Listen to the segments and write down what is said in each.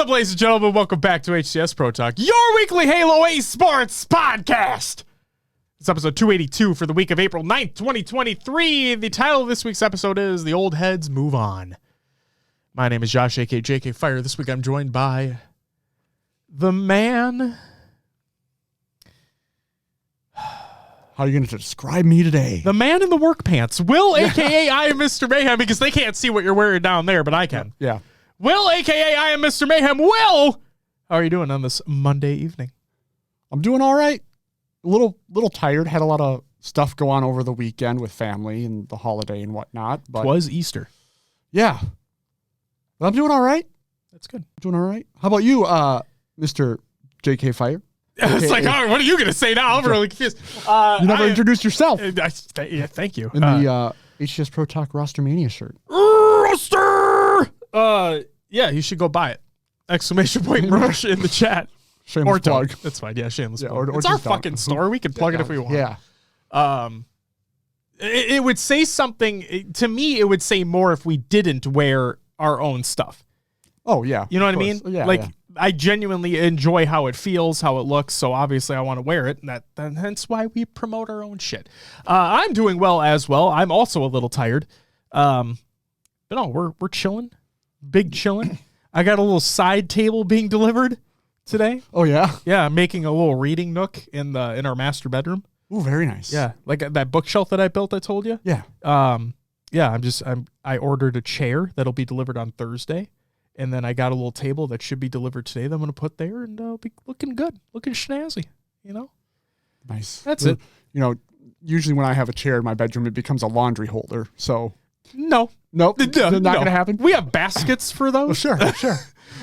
up, ladies and gentlemen? Welcome back to HCS Pro Talk, your weekly Halo Esports podcast. It's episode 282 for the week of April 9th, 2023. The title of this week's episode is The Old Heads Move On. My name is Josh, a.k.a. JK Fire. This week I'm joined by the man. How are you going to describe me today? The man in the work pants. Will, a.k.a. I am Mr. Mayhem, because they can't see what you're wearing down there, but I can. Yeah. Will, a.k.a. I am Mr. Mayhem. Will, how are you doing on this Monday evening? I'm doing all right. A little tired. Had a lot of stuff go on over the weekend with family and the holiday and whatnot. But It was Easter. yeah. But I'm doing all right. That's good. Doing all right. How about you, Mr. JK Fire? It's like, oh, what are you going to say now? I'm really confused. You never introduced yourself Yeah, thank you. in the HCS Pro Talk Rostermania shirt. Roster! Yeah, you should go buy it. Exclamation point merch in the chat. Shameless Or plug. don't. That's fine. Yeah, shameless Yeah, plug. or It's our just don't. fucking store. We can plug it if we want. Yeah. It would say something, to me, it would say more if we didn't wear our own stuff. Oh, yeah. You know what I of mean? course. Yeah. Like, yeah. I genuinely enjoy how it feels, how it looks, so obviously I want to wear it, and hence why we promote our own shit. I'm doing well as well. I'm also a little tired. But no, we're chilling. Big chilling. I got a little side table being delivered today. Oh, yeah. Yeah, I'm making a little reading nook in our master bedroom. Ooh, very nice. Yeah, like that bookshelf that I built, I told you. Yeah. Yeah, I ordered a chair that'll be delivered on Thursday. And then I got a little table that should be delivered today that I'm going to put there, and it'll be looking good, looking snazzy, you know? Nice. That's it. You know, usually when I have a chair in my bedroom, it becomes a laundry holder. So, No. nope. Not going to happen. We have baskets for those. Oh, sure.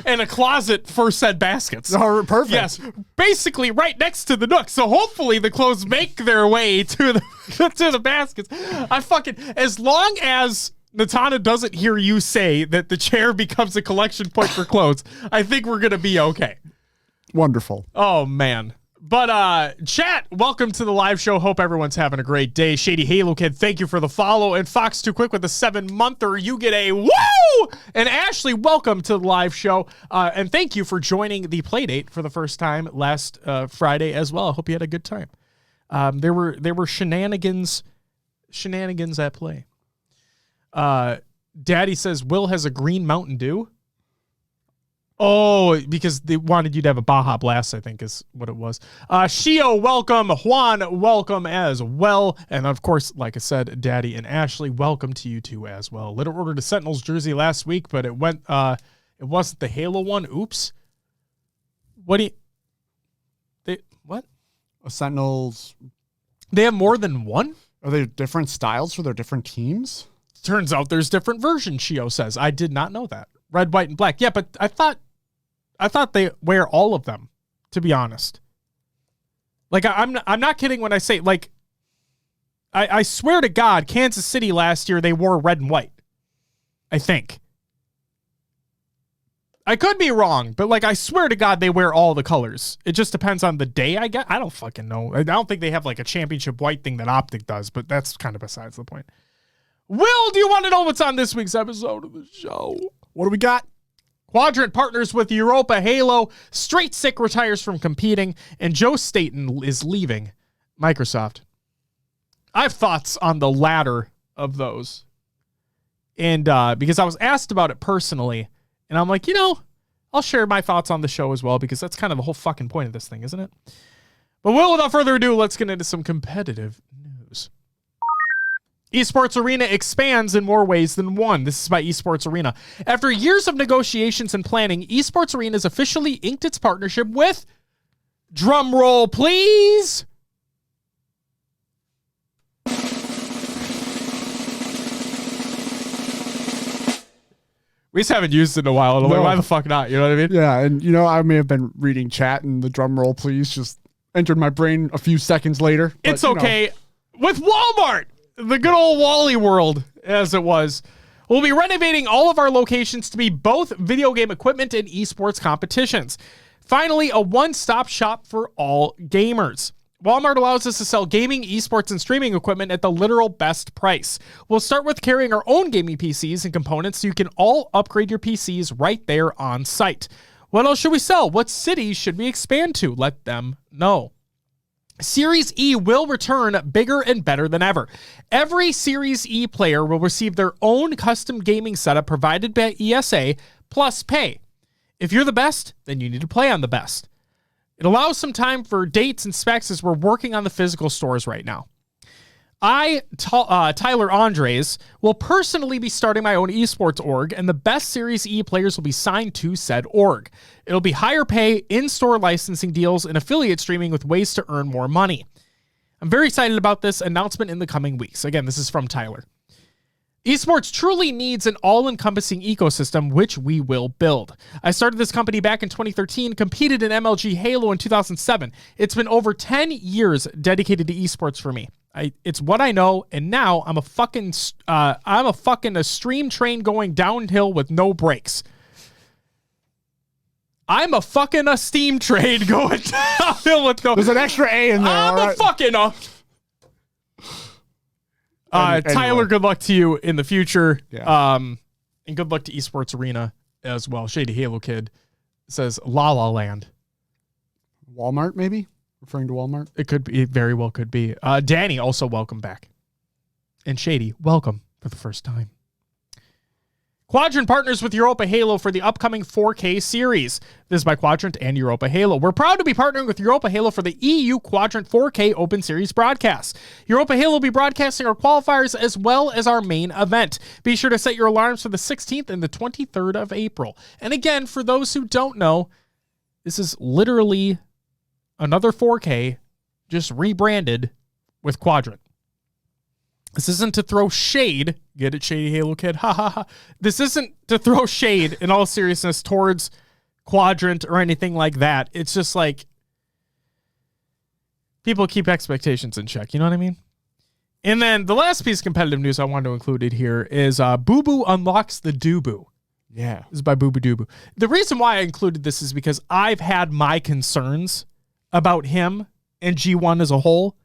And a closet for said baskets. Oh, perfect. Yes, basically right next to the nook. So hopefully the clothes make their way to the to the baskets. As long as Natana doesn't hear you say that the chair becomes a collection point for clothes, I think we're gonna be okay. Wonderful. Oh man. But chat, welcome to the live show. Hope everyone's having a great day. Shady Halo Kid, thank you for the follow. And Fox Too Quick with a 7-monther, you get a woo! And Ashley, welcome to the live show. And thank you for joining the Playdate for the first time last Friday as well. I hope you had a good time. There were shenanigans at play. Daddy says Will has a green Mountain Dew. Oh, because they wanted you to have a Baja Blast, I think is what it was. Shio, welcome. Juan, welcome as well. And of course, like I said, Daddy and Ashley, welcome to you two as well. Little ordered a Sentinels jersey last week, but it wasn't the Halo one. Oops. What? A Sentinels. They have more than one? Are they different styles for their different teams? Turns out there's different versions, Shio says. I did not know that. Red, white, and black. Yeah, but I thought they wear all of them, to be honest. Like, I'm not kidding when I say, like, I swear to God, Kansas City last year, they wore red and white. I think. I could be wrong, but, like, I swear to God, they wear all the colors. It just depends on the day, I guess. I don't fucking know. I don't think they have, like, a championship white thing that Optic does, but that's kind of besides the point. Will, do you want to know what's on this week's episode of the show? What do we got? Quadrant partners with Europa Halo. Straight Sick retires from competing. And Joe Staten is leaving Microsoft. I have thoughts on the latter of those. And because I was asked about it personally. And I'm like, I'll share my thoughts on the show as well. Because that's kind of the whole fucking point of this thing, isn't it? But without further ado, let's get into some competitive news. Esports Arena expands in more ways than one. This is by Esports Arena. After years of negotiations and planning, Esports Arena has officially inked its partnership with, drum roll please, we just haven't used it in a while. I'm like, why the fuck not? You know what I mean? Yeah, and I may have been reading chat and the drum roll please just entered my brain a few seconds later. But, It's okay. With Walmart, the good old Wally world, as it was. We'll be renovating all of our locations to be both video game equipment and esports competitions. Finally, a one-stop shop for all gamers. Walmart allows us to sell gaming, esports, and streaming equipment at the literal best price. We'll start with carrying our own gaming PCs and components so you can all upgrade your PCs right there on site. What else should we sell? What cities should we expand to? Let them know. Series E will return bigger and better than ever. Every Series E player will receive their own custom gaming setup provided by ESA plus pay. If you're the best, then you need to play on the best. It allows some time for dates and specs as we're working on the physical stores right now. Tyler Andres, will personally be starting my own esports org, and the best Series E players will be signed to said org. It'll be higher pay, in-store licensing deals, and affiliate streaming with ways to earn more money. I'm very excited about this announcement in the coming weeks. Again, this is from Tyler. Esports truly needs an all-encompassing ecosystem, which we will build. I started this company back in 2013, competed in MLG Halo in 2007. It's been over 10 years dedicated to esports for me. It's what I know, and now I'm a fucking stream train going downhill with no brakes. I'm a fucking steam train going downhill with no. There's an extra A in there. I'm a fucking Anyway. Tyler, good luck to you in the future. Yeah. And good luck to Esports Arena as well. Shady Halo Kid says La La Land. Walmart, maybe? Referring to Walmart? It could be. It very well could be. Danny, also welcome back. And Shady, welcome for the first time. Quadrant partners with Europa Halo for the upcoming 4K series. This is by Quadrant and Europa Halo. We're proud to be partnering with Europa Halo for the EU Quadrant 4K Open Series broadcasts. Europa Halo will be broadcasting our qualifiers as well as our main event. Be sure to set your alarms for the 16th and the 23rd of April. And again, for those who don't know, this is literally another 4K just rebranded with Quadrant. This isn't to throw shade. Get it, Shady Halo Kid? Ha ha ha. This isn't to throw shade in all seriousness towards Quadrant or anything like that. It's just like people keep expectations in check. You know what I mean? And then the last piece of competitive news I wanted to include it here is Boo Boo unlocks the Doo-Boo. Yeah. This is by Boo Boo Doo-Boo. The reason why I included this is because I've had my concerns about him and G1 as a whole.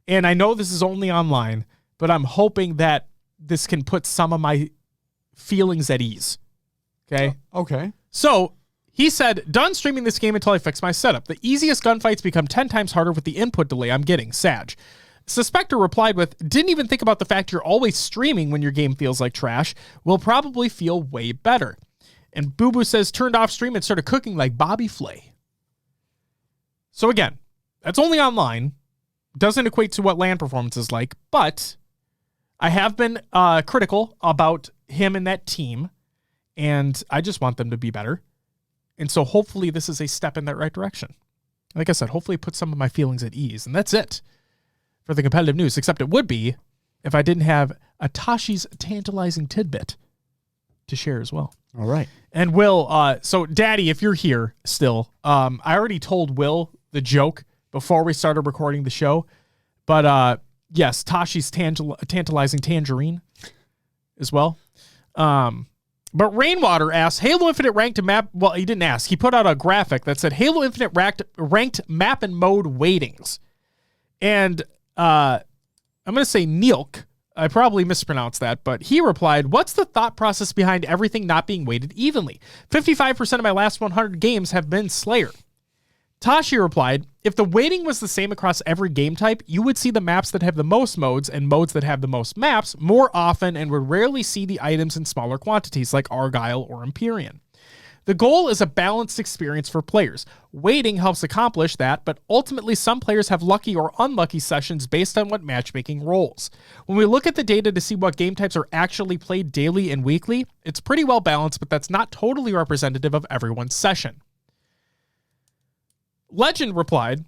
And I know this is only online, but I'm hoping that this can put some of my feelings at ease. Okay? Okay. So he said, done streaming this game until I fix my setup. The easiest gunfights become 10 times harder with the input delay I'm getting. Sag. Suspector replied with, didn't even think about the fact you're always streaming when your game feels like trash. Will probably feel way better. And Boo Boo says, turned off stream and started cooking like Bobby Flay. So again, that's only online. Doesn't equate to what LAN performance is like, but I have been critical about him and that team, and I just want them to be better. And so hopefully this is a step in that right direction. Like I said, hopefully put some of my feelings at ease. And that's it for the competitive news, except it would be if I didn't have a Tashi's tantalizing tidbit to share as well. All right. And Will, so Daddy, if you're here still, I already told Will the joke before we started recording the show, but yes, Tashi's tantalizing tangerine as well. But Rainwater asked, Halo Infinite ranked a map. Well, he didn't ask. He put out a graphic that said Halo Infinite ranked map and mode weightings. And I'm going to say Neilk. I probably mispronounced that, but he replied, what's the thought process behind everything not being weighted evenly? 55% of my last 100 games have been Slayer. Tashi replied, if the weighting was the same across every game type, you would see the maps that have the most modes and modes that have the most maps more often and would rarely see the items in smaller quantities like Argyle or Empyrean. The goal is a balanced experience for players. Weighting helps accomplish that, but ultimately some players have lucky or unlucky sessions based on what matchmaking rolls. When we look at the data to see what game types are actually played daily and weekly, it's pretty well balanced, but that's not totally representative of everyone's session. Legend replied,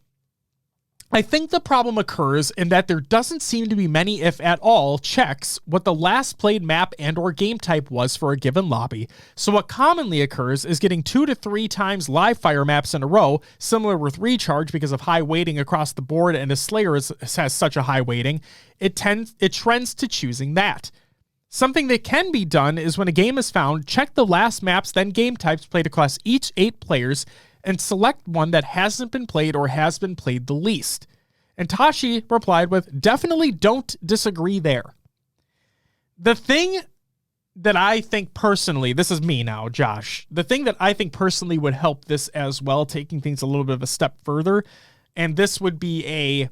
I think the problem occurs in that there doesn't seem to be many, if at all, checks what the last played map and or game type was for a given lobby. So what commonly occurs is getting 2 to 3 times live fire maps in a row, similar with Recharge because of high weighting across the board and as Slayer has such a high weighting, it trends to choosing that. Something that can be done is when a game is found, check the last maps then game types played across each 8 players and select one that hasn't been played or has been played the least. And Tashi replied with, definitely don't disagree there. The thing that I think personally, this is me now, Josh. The thing that I think personally would help this as well, taking things a little bit of a step further, and this would be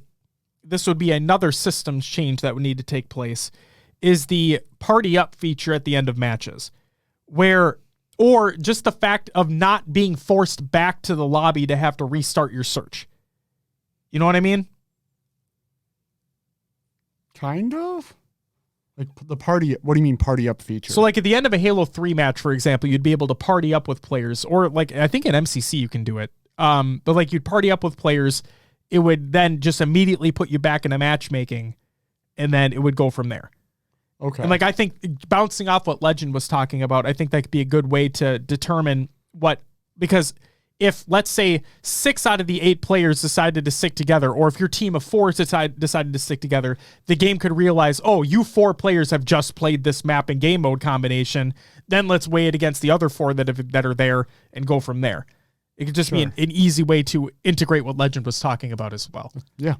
another systems change that would need to take place, is the party up feature at the end of matches, or just the fact of not being forced back to the lobby to have to restart your search. You know what I mean? Kind of. Like the party, what do you mean party up feature? So like at the end of a Halo 3 match, for example, you'd be able to party up with players, or like I think in MCC you can do it. But like you'd party up with players, it would then just immediately put you back into matchmaking, and then it would go from there. Okay. And like I think bouncing off what Legend was talking about, I think that could be a good way to determine because if, let's say, 6 out of the 8 players decided to stick together, or if your team of 4 decided to stick together, the game could realize, oh, you 4 players have just played this map and game mode combination. Then let's weigh it against the other 4 that are there and go from there. It could just be an easy way to integrate what Legend was talking about as well. Yeah.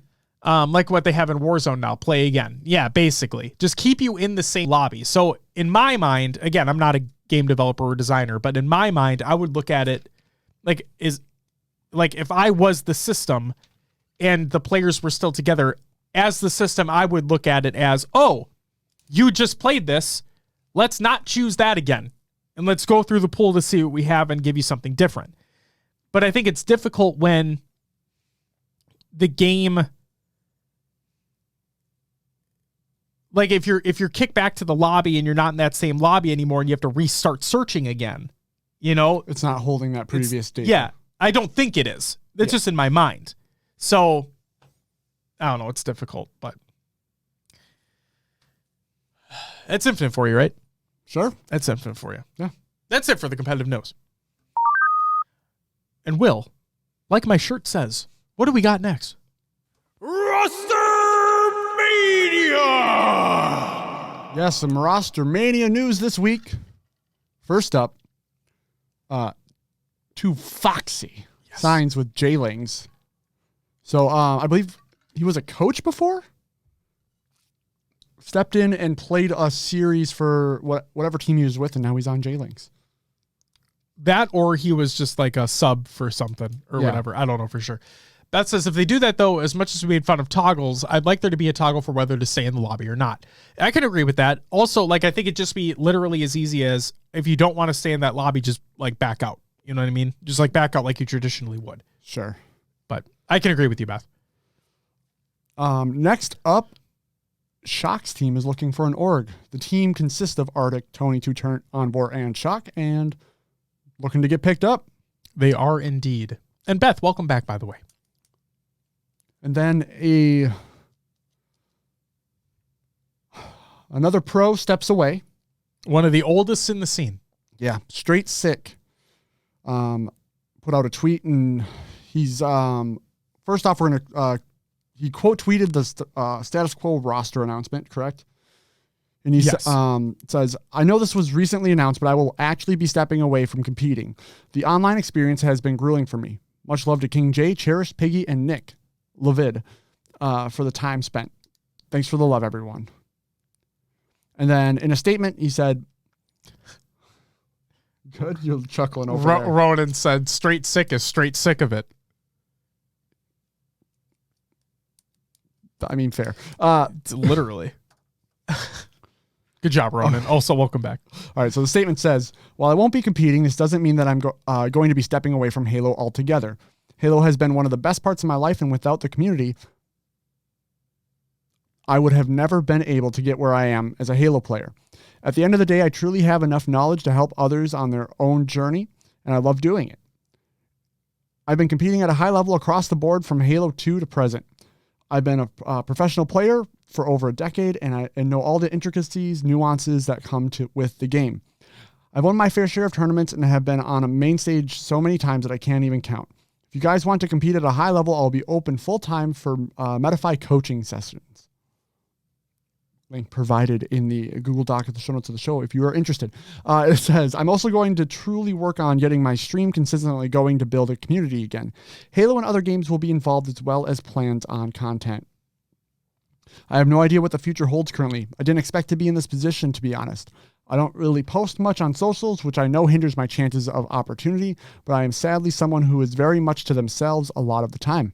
Like what they have in Warzone now, play again. Yeah, basically. Just keep you in the same lobby. So in my mind, again, I'm not a game developer or designer, but in my mind, I would look at it if I was the system and the players were still together, as the system, I would look at it as, oh, you just played this. Let's not choose that again. And let's go through the pool to see what we have and give you something different. But I think it's difficult when the game, like if you're kicked back to the lobby and you're not in that same lobby anymore and you have to restart searching again, you know, it's not holding that previous data. Yeah, I don't think it is. It's just in my mind. So I don't know. It's difficult, but that's Infinite for you, right? Sure. That's Infinite for you. Yeah. That's it for the competitive news. And Will, like my shirt says, what do we got next? Roster Mania! Yes, some Roster Mania news this week. First up, 2 Foxy signs with J-Lings. So I believe he was a coach before. Stepped in and played a series for whatever team he was with, and now he's on J-Lings. That, or he was just like a sub for something or whatever. I don't know for sure. That says if they do that, though, as much as we made fun of toggles, I'd like there to be a toggle for whether to stay in the lobby or not. I can agree with that. Also, like I think it'd just be literally as easy as if you don't want to stay in that lobby, just like back out. You know what I mean? Just like back out like you traditionally would. Sure. But I can agree with you, Beth. Next up, Shock's team is looking for an org. The team consists of Arctic, Tony, Two-Turn, Onboard, and Shock, and looking to get picked up. They are indeed. And Beth, welcome back, by the way. And then another pro steps away. One of the oldest in the scene. Yeah, Straight Sick put out a tweet, and he's first off, we're gonna he quote tweeted the status quo roster announcement, correct? And he says, I know this was recently announced, but I will actually be stepping away from competing. The online experience has been grueling for me. Much love to King J, Cherish, Piggy, and Nick Levid for the time spent. Thanks for the love, everyone. And then in a statement, he said, good, you're chuckling over there. Ronan said, straight sick is straight sick of it. I mean, fair. Literally. Good job, Ronan. Also, welcome back. All right, so the statement says, while I won't be competing, this doesn't mean that I'm going to be stepping away from Halo altogether. Halo has been one of the best parts of my life, and without the community, I would have never been able to get where I am as a Halo player. At the end of the day, I truly have enough knowledge to help others on their own journey, and I love doing it. I've been competing at a high level across the board from Halo 2 to present. I've been a professional player for over a decade, and I know all the intricacies, nuances that come with the game. I've won my fair share of tournaments and have been on a main stage so many times that I can't even count. If you guys want to compete at a high level, I'll be open full-time for Metafy coaching sessions. Link provided in the Google Doc at the show notes of the show if you are interested. It says, I'm also going to truly work on getting my stream consistently going to build a community again. Halo and other games will be involved as well as plans on content. I have no idea what the future holds currently. I didn't expect to be in this position, to be honest. I don't really post much on socials, which I know hinders my chances of opportunity, but I am sadly someone who is very much to themselves a lot of the time.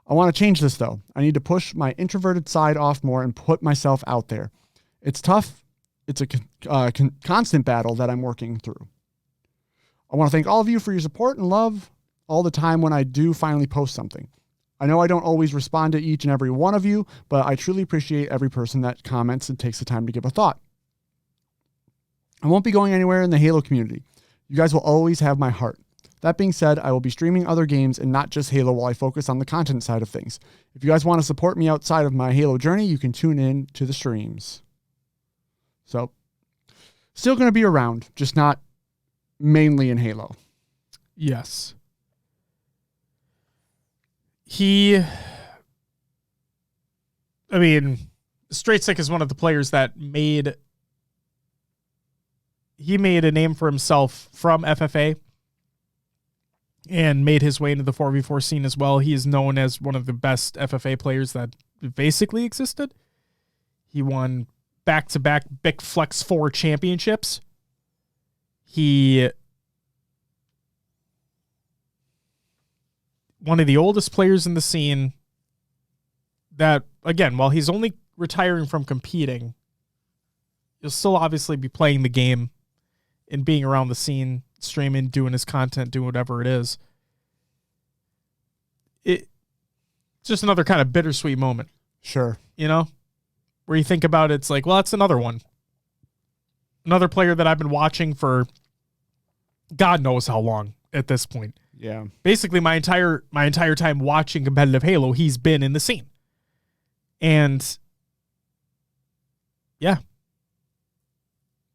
I want to change this though. I need to push my introverted side off more and put myself out there. It's tough. It's a constant battle that I'm working through. I want to thank all of you for your support and love all the time when I do finally post something. I know I don't always respond to each and every one of you, but I truly appreciate every person that comments and takes the time to give a thought. I won't be going anywhere in the Halo community. You guys will always have my heart. That being said, I will be streaming other games and not just Halo while I focus on the content side of things. If you guys want to support me outside of my Halo journey, you can tune in to the streams. So, still going to be around, just not mainly in Halo. Yes. Straight Sick is one of the players that made a name for himself from FFA and made his way into the 4v4 scene as well. He is known as one of the best FFA players that basically existed. He won back-to-back Big Flex 4 championships. One of the oldest players in the scene that, again, while he's only retiring from competing, he'll still obviously be playing the game and being around the scene, streaming, doing his content, doing whatever it is. It's just another kind of bittersweet moment. Sure. You know? Where you think about it, it's like, well, that's another one. Another player that I've been watching for God knows how long at this point. Yeah. Basically my entire time watching competitive Halo, he's been in the scene. And yeah.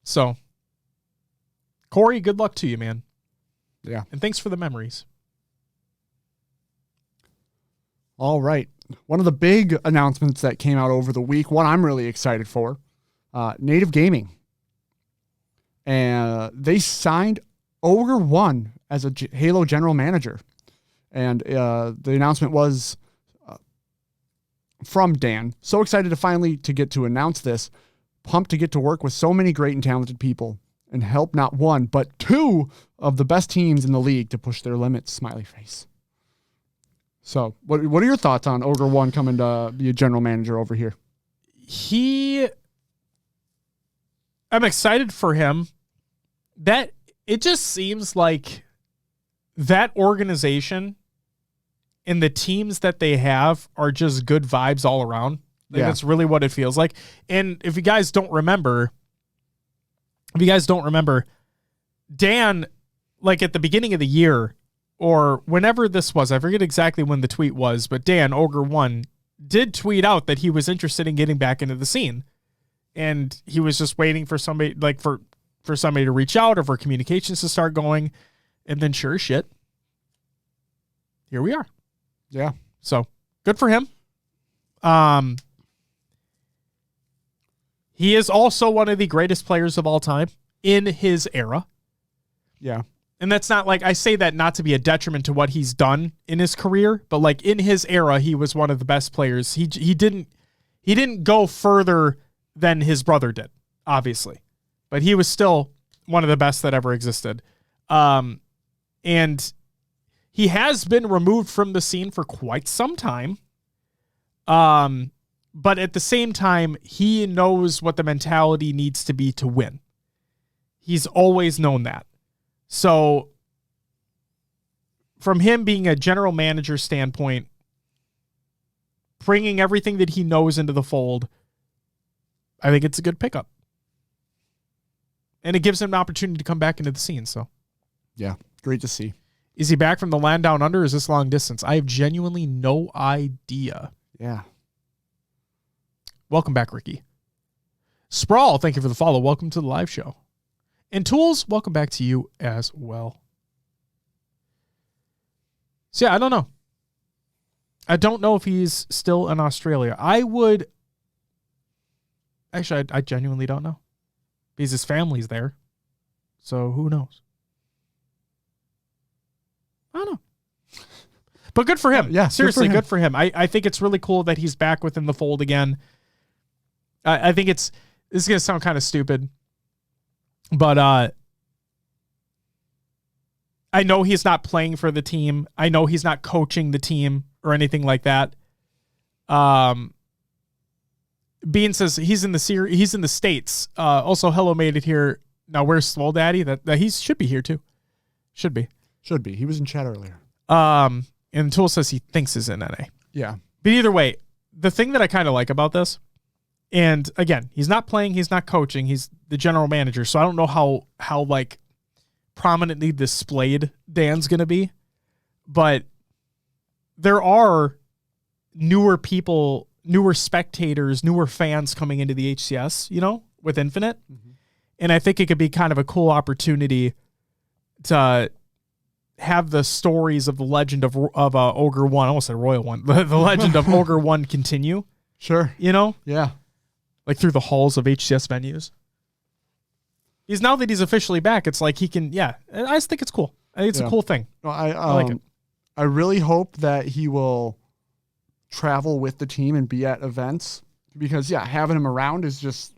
So Corey, good luck to you, man. Yeah. And thanks for the memories. All right. One of the big announcements that came out over the week, one I'm really excited for, Native Gaming. And they signed Ogre One as a Halo general manager. And the announcement was from Dan. So excited to finally get to announce this. Pumped to get to work with so many great and talented people and help not one, but two of the best teams in the league to push their limits, smiley face. So what are your thoughts on Ogre One coming to be a general manager over here? I'm excited for him. That it just seems like that organization and the teams that they have are just good vibes all around. Like that's really what it feels like. And if you guys don't remember, Dan, like at the beginning of the year or whenever this was, I forget exactly when the tweet was, but Dan, Ogre One, did tweet out that he was interested in getting back into the scene. And he was just waiting for somebody, like for somebody to reach out or for communications to start going. And then sure as shit, here we are. Yeah. So good for him. He is also one of the greatest players of all time in his era. Yeah. And that's not like, I say that not to be a detriment to what he's done in his career, but like in his era, he was one of the best players. He didn't go further than his brother did, obviously, but he was still one of the best that ever existed. And he has been removed from the scene for quite some time. But at the same time, he knows what the mentality needs to be to win. He's always known that. So from him being a general manager standpoint, bringing everything that he knows into the fold, I think it's a good pickup. And it gives him an opportunity to come back into the scene. So, yeah, great to see. Is he back from the land down under? Or is this long distance? I have genuinely no idea. Yeah. Welcome back, Ricky. Sprawl, thank you for the follow. Welcome to the live show. And Tools, welcome back to you as well. So yeah, I don't know. I don't know if he's still in Australia. I genuinely don't know. Because his family's there. So who knows? I don't know. But good for him. Yeah, seriously, good for him. I think it's really cool that he's back within the fold again. I think this is going to sound kind of stupid. But I know he's not playing for the team. I know he's not coaching the team or anything like that. Bean says he's in the States. Also, hello made it here. Now where's Swole Daddy? That he should be here too. Should be. He was in chat earlier. And Tool says he thinks is in NA. Yeah. But either way, the thing that I kind of like about this, and again, he's not playing, he's not coaching, he's the general manager. So I don't know how like prominently displayed Dan's going to be, but there are newer people, newer spectators, newer fans coming into the HCS, with Infinite. Mm-hmm. And I think it could be kind of a cool opportunity to have the stories of the legend of Ogre 1, I almost said Royal 1, the legend of Ogre 1 continue. Sure. Yeah. Like through the halls of HCS venues. Now that he's officially back, it's like he can, I just think it's cool. I think it's a cool thing. No, I like it. I really hope that he will travel with the team and be at events because, having him around is just,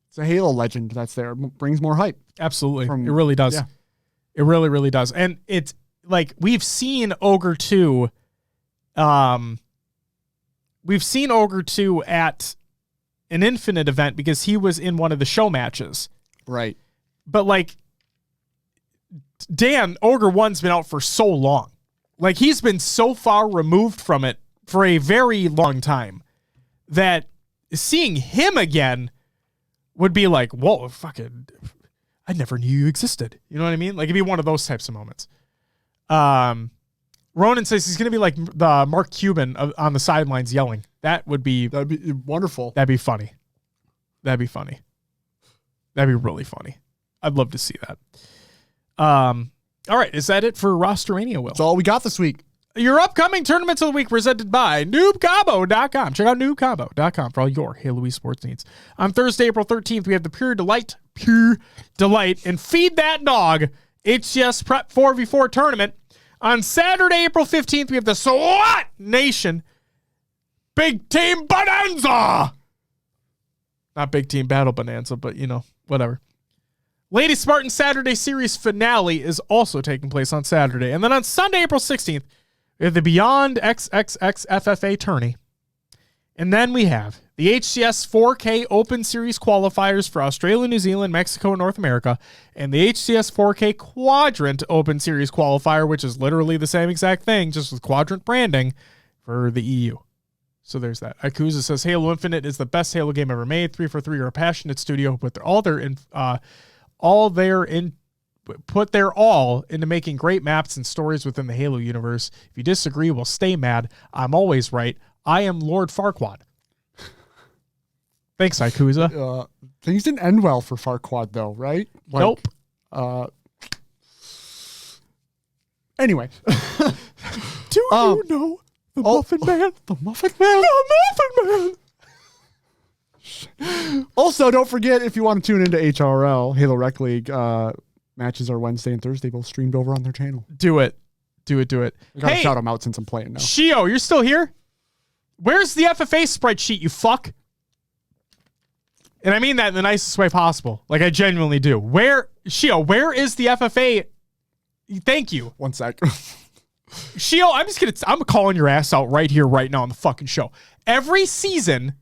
it's a Halo legend that's there. It brings more hype. Absolutely. It really does. Yeah. It really, really does. And it's like we've seen Ogre 2. We've seen Ogre 2 at an Infinite event because he was in one of the show matches. Right. But like Dan, Ogre 1's been out for so long. Like he's been so far removed from it for a very long time that seeing him again would be like, whoa, fucking, I never knew you existed. You know what I mean? Like it'd be one of those types of moments. Ronan says he's going to be like the Mark Cuban on the sidelines yelling. That'd be wonderful. That'd be funny. That'd be really funny. I'd love to see that. All right. Is that it for Rostermania, Will? That's all we got this week. Your upcoming tournaments of the week presented by NoobCombo.com. Check out NoobCombo.com for all your Halo esports needs. On Thursday, April 13th, we have the Pure Delight, and Feed That Dog HCS Prep 4v4 tournament. On Saturday, April 15th, we have the SWAT Nation Big Team Bonanza. Not Big Team Battle Bonanza, but, whatever. Lady Spartan Saturday Series finale is also taking place on Saturday. And then on Sunday, April 16th, we have the Beyond XXX FFA tourney. And then we have the HCS 4K Open Series qualifiers for Australia, New Zealand, Mexico, and North America, and the HCS 4K Quadrant Open Series qualifier, which is literally the same exact thing, just with Quadrant branding for the EU. So there's that. Akuza says Halo Infinite is the best Halo game ever made. 343 are a passionate studio, but put their all into making great maps and stories within the Halo universe. If you disagree, well, stay mad. I'm always right. I am Lord Farquaad. Thanks, Ikuza. Things didn't end well for Farquaad, though, right? Nope. Anyway. Do you know the Muffin Man? The Muffin Man? The Muffin Man! Also, don't forget, if you want to tune into HRL, Halo Rec League, matches are Wednesday and Thursday, both streamed over on their channel. Do it. I gotta shout them out since I'm playing now. Shio, you're still here? Where's the FFA spreadsheet, you fuck? And I mean that in the nicest way possible. Like, I genuinely do. Where is the FFA? Thank you. 1 sec. Shio, I'm calling your ass out right here, right now on the fucking show. Every season,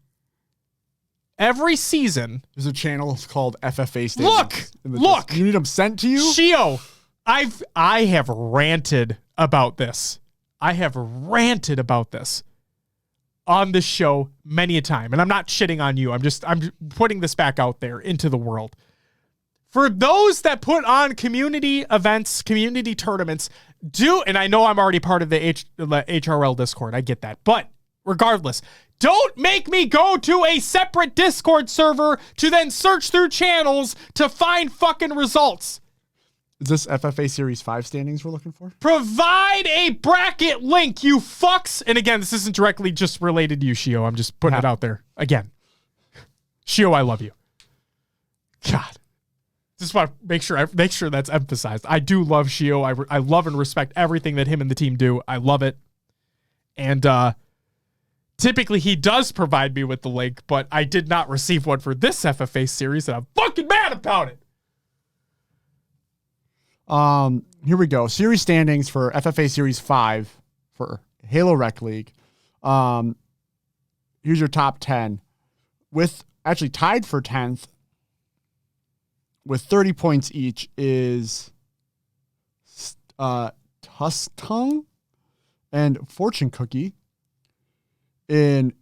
there's a channel called FFA Statements. Look. You need them sent to you? Shio, I have ranted about this. On this show many a time. And I'm not shitting on you. I'm putting this back out there into the world. For those that put on community events, community tournaments, and I know I'm already part of the HRL Discord. I get that. But regardless, don't make me go to a separate Discord server to then search through channels to find fucking results. Is this FFA Series 5 standings we're looking for? Provide a bracket link, you fucks. And again, this isn't directly just related to you, Shio. I'm just putting it out there. Again. Shio, I love you. God. Just want to make sure that's emphasized. I do love Shio. I love and respect everything that him and the team do. I love it. And typically he does provide me with the link, but I did not receive one for this FFA series, and I'm fucking mad about it. Here we go. Series standings for FFA Series 5 for Halo Rec League. Here's your top 10. With actually tied for 10th with 30 points each is Tustung and Fortune Cookie. And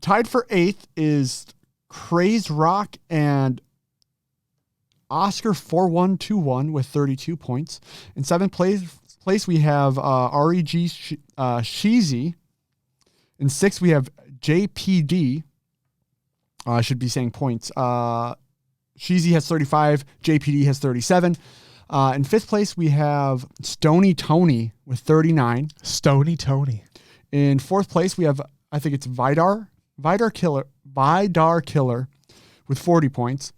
tied for 8th is Crazed Rock and Oscar 4121 with 32 points. In 7th place we have REG Sheezy. In 6th we have JPD. I should be saying points. Sheezy has 35. JPD has 37. In 5th place we have Stony Tony with 39. Stony Tony. In 4th place we have, I think it's Vidar Killer with 40 points.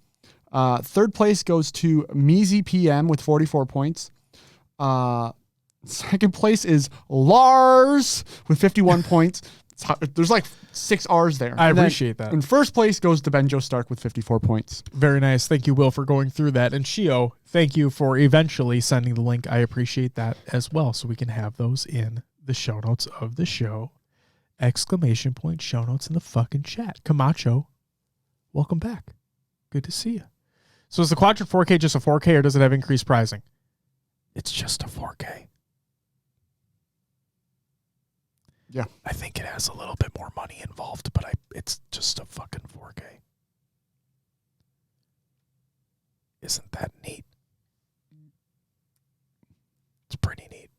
3rd place goes to Measy PM with 44 points. 2nd place is Lars with 51 points. There's like 6 R's there. I appreciate that. In 1st place goes to Benjo Stark with 54 points. Very nice. Thank you, Will, for going through that. And Shio, thank you for eventually sending the link. I appreciate that as well. So we can have those in the show notes of the show. ! Show notes in the fucking chat. Camacho, welcome back. Good to see you. So is the Quadrant 4K just a 4K or does it have increased pricing? It's just a 4K. Yeah. I think it has a little bit more money involved, but it's just a fucking 4K. Isn't that neat? It's pretty neat.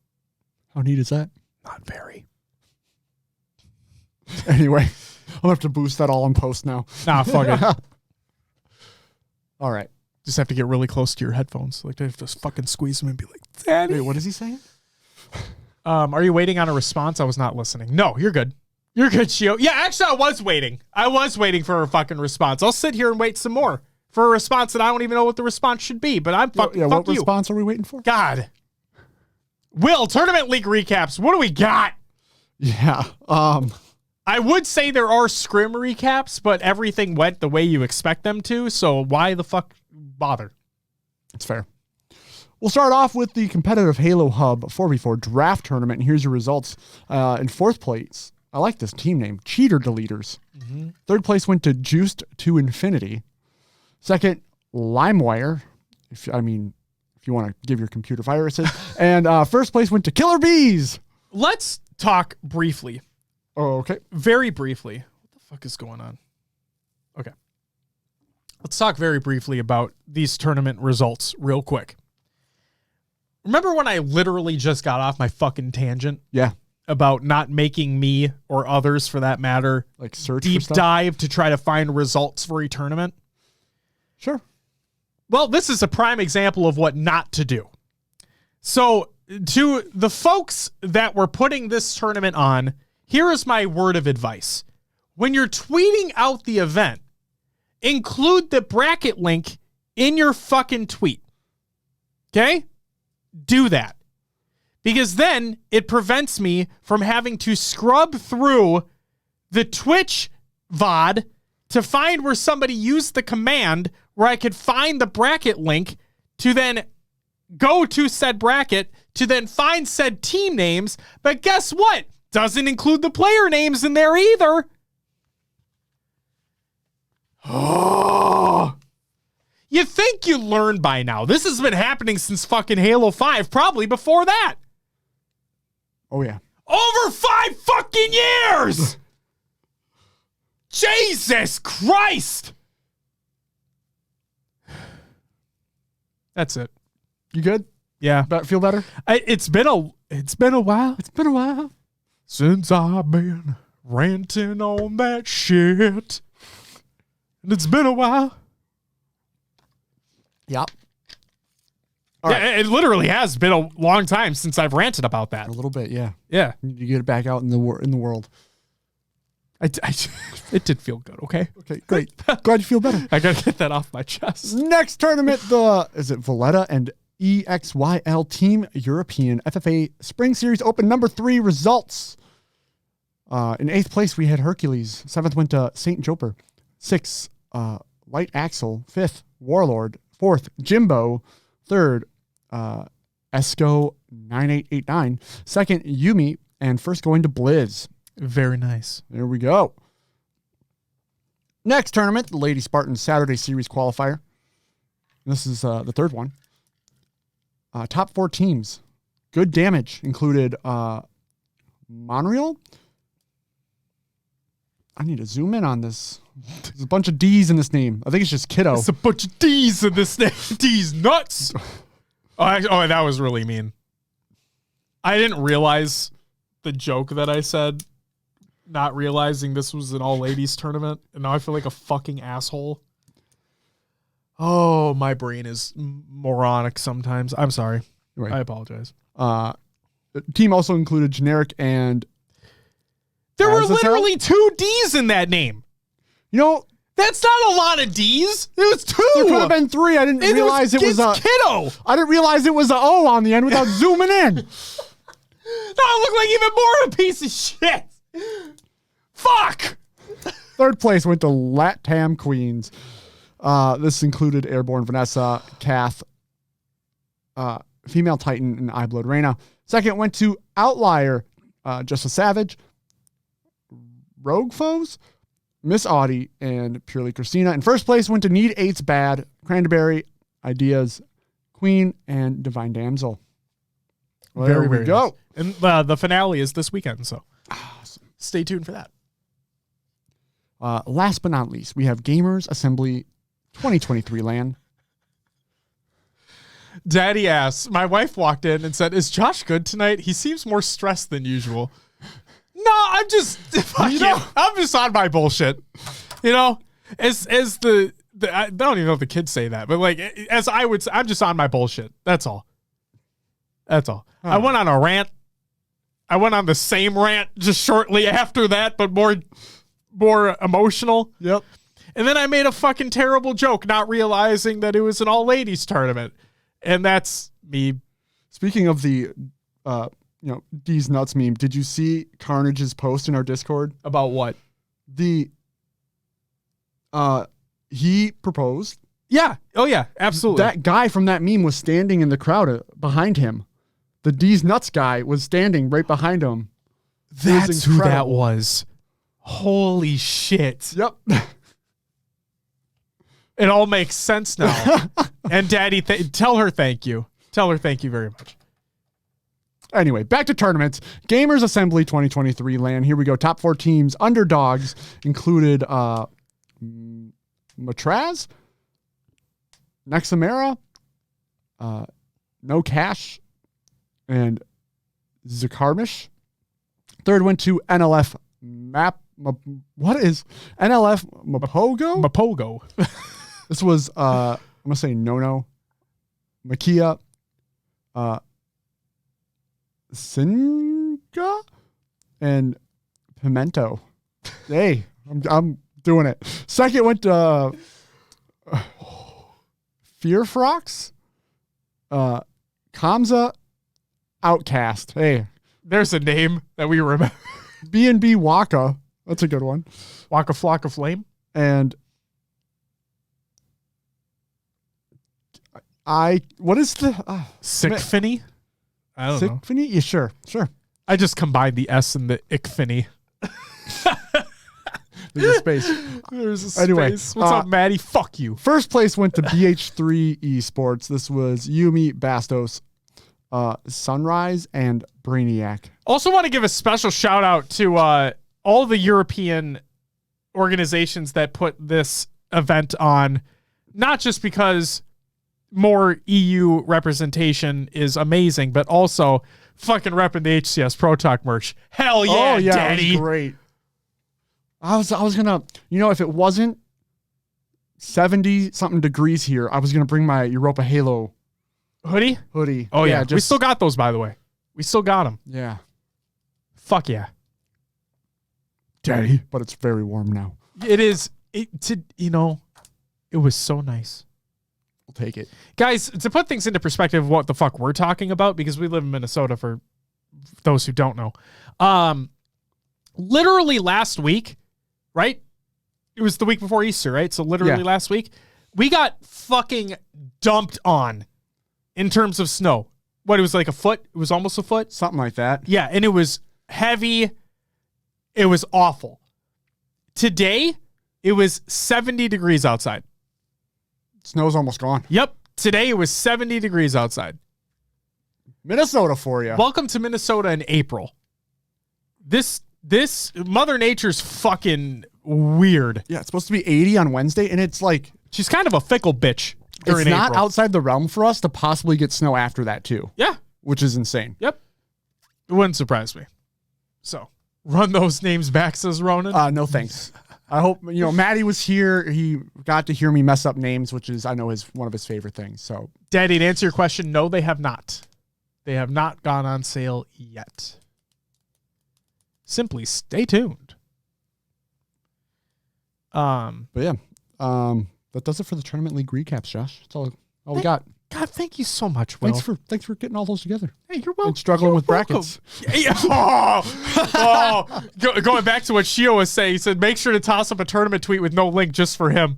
How neat is that? Not very. Anyway, I'll have to boost that all in post now. Nah, fuck it. All right. Just have to get really close to your headphones. Like, they have to fucking squeeze them and be like, Daddy. Wait, what is he saying? Are you waiting on a response? I was not listening. No, you're good. You're good, Shio. Yeah, actually, I was waiting. I was waiting for a fucking response. I'll sit here and wait some more for a response that I don't even know what the response should be, but I'm fucking what you. response are we waiting for? God. Will, tournament league recaps. What do we got? Yeah. I would say there are scrim recaps, but everything went the way you expect them to, so why the fuck bother? It's fair. We'll start off with the competitive Halo Hub 4v4 draft tournament, and here's your results. In 4th place, I like this team name, Cheater Deleters. 3rd place went to Juiced to Infinity. 2nd, LimeWire, if you want to give your computer viruses. And 1st place went to Killer Bees. Let's talk briefly. Oh, okay. Very briefly. What the fuck is going on? Okay. Let's talk very briefly about these tournament results real quick. Remember when I literally just got off my fucking tangent? Yeah. About not making me or others for that matter like search deep for stuff? dive to try to find results for a tournament? Sure. Well, this is a prime example of what not to do. So to the folks that were putting this tournament on, here is my word of advice. When you're tweeting out the event, include the bracket link in your fucking tweet. Okay? Do that. Because then it prevents me from having to scrub through the Twitch VOD to find where somebody used the command where I could find the bracket link to then go to said bracket to then find said team names. But guess what? Doesn't include the player names in there either. Oh. You think you learned by now. This has been happening since fucking Halo 5, probably before that. Oh, yeah. Over 5 fucking years! Jesus Christ! That's it. You good? Yeah. Feel better? It's been a while. It's been a while. Since I've been ranting on that shit. And it's been a while. Yep. Yeah, it literally has been a long time since I've ranted about that. A little bit, yeah. Yeah. You get it back out in the world. It did feel good, okay? Okay, great. Glad you feel better. I gotta get that off my chest. Next tournament, is it Valletta and EXYL Team European FFA Spring Series Open number 3 results. In 8th place, we had Hercules. 7th went to St. Joper. 6th, Light Axel. 5th, Warlord. 4th, Jimbo. 3rd, Esco 9889. Second, Yumi. And first going to Blizz. Very nice. There we go. Next tournament, the Lady Spartans Saturday Series qualifier. This is the third one. Top 4 teams. Good damage included Monreal. I need to zoom in on this. There's a bunch of D's in this name. I think it's just Kiddo. It's a bunch of D's in this name. D's nuts. Oh, that was really mean. I didn't realize the joke that I said, not realizing this was an all-ladies tournament, and now I feel like a fucking asshole. Oh, my brain is moronic sometimes. I'm sorry. Right. I apologize. The team also included Generic and... There were literally 2 D's in that name. You know... That's not a lot of D's. It was 2. There could have been 3. I didn't realize it was a... Kiddo. I didn't realize it was a O on the end without zooming in. No, I look like even more of a piece of shit. Fuck. Third place went to Latam Queens. This included Airborne Vanessa, Kath, Female Titan, and Eyeblood Reina. Second went to Outlier, Just a Savage, Rogue Foes, Miss Audie, and Purely Christina. And first place went to Need 8's Bad, Cranberry, Ideas, Queen, and Divine Damsel. Well, there we go. Nice. And the finale is this weekend, so awesome. Stay tuned for that. Last but not least, we have Gamers Assembly 2023 LAN. Daddy asks, my wife walked in and said, "Is Josh good tonight? He seems more stressed than usual." No, I'm just I'm just on my bullshit. You know, as the I don't even know if the kids say that, but like as I would say, I'm just on my bullshit. That's all. That's all. I went on a rant. I went on the same rant just shortly after that, but more emotional. Yep. And then I made a fucking terrible joke, not realizing that it was an all-ladies tournament. And that's me. Speaking of the, D's nuts meme, did you see Carnage's post in our Discord? About what? He proposed. Yeah. Oh, yeah. Absolutely. That guy from that meme was standing in the crowd behind him. The D's nuts guy was standing right behind him. That's who that was. Holy shit. Yep. It all makes sense now. And Daddy, tell her thank you. Tell her thank you very much. Anyway, back to tournaments. Gamers Assembly 2023 LAN. Here we go. Top 4 teams. Underdogs included Matraz, Nexamera, No Cash, and Zakarmish. Third went to NLF what is NLF Mapogo? Mapogo. This was I'm gonna say Nono, Makia, Singa, and Pimento. Hey, I'm doing it. Second went to Fearfrox, Kamza, Outcast. Hey, there's a name that we remember. B&B Waka. That's a good one. Waka Flocka Flame. And what is the Sickfinny? I don't know. Sickfinny? Yeah, sure. I just combined the S and the Ickfinny. There's a space. There's a space. Anyway, What's up, Maddie? Fuck you. First place went to BH3 Esports. This was Yumi, Bastos, Sunrise, and Brainiac. Also want to give a special shout out to all the European organizations that put this event on, not just because more EU representation is amazing, but also fucking repping the HCS Pro Talk merch. Hell yeah, Daddy. It was great. I was gonna, if it wasn't 70 something degrees here, I was gonna bring my Europa Halo hoodie. Oh yeah, we still got those, by the way. We still got them. Yeah. Fuck yeah, Daddy. But it's very warm now. It is. It was so nice. We'll take it, guys. To put things into perspective, what the fuck we're talking about, because we live in Minnesota. For those who don't know, literally last week, right? It was the week before Easter, right? So literally last week, we got fucking dumped on in terms of snow. What, it was like a foot? It was almost a foot? Something like that. Yeah, and it was heavy. It was awful. Today, it was 70 degrees outside. Snow's almost gone. Yep. Today, it was 70 degrees outside. Minnesota for you. Welcome to Minnesota in April. This Mother Nature's fucking weird. Yeah, it's supposed to be 80 on Wednesday, and it's like She's kind of a fickle bitch during it's not April. outside the realm for us to possibly get snow after that too. Yeah. Which is insane. Yep. It wouldn't surprise me. So, run those names back, says Ronan. No thanks. I hope, Maddie was here. He got to hear me mess up names, which is, I know, one of his favorite things. So, Daddy, to answer your question, no, they have not. They have not gone on sale yet. Simply stay tuned. but yeah, that does it for the Tournament League recaps, Josh. That's all we got. God, thank you so much, Will. Thanks for getting all those together. Hey, you're welcome. And struggling with brackets. Yeah. Going back to what Shio was saying, he said, make sure to toss up a tournament tweet with no link just for him.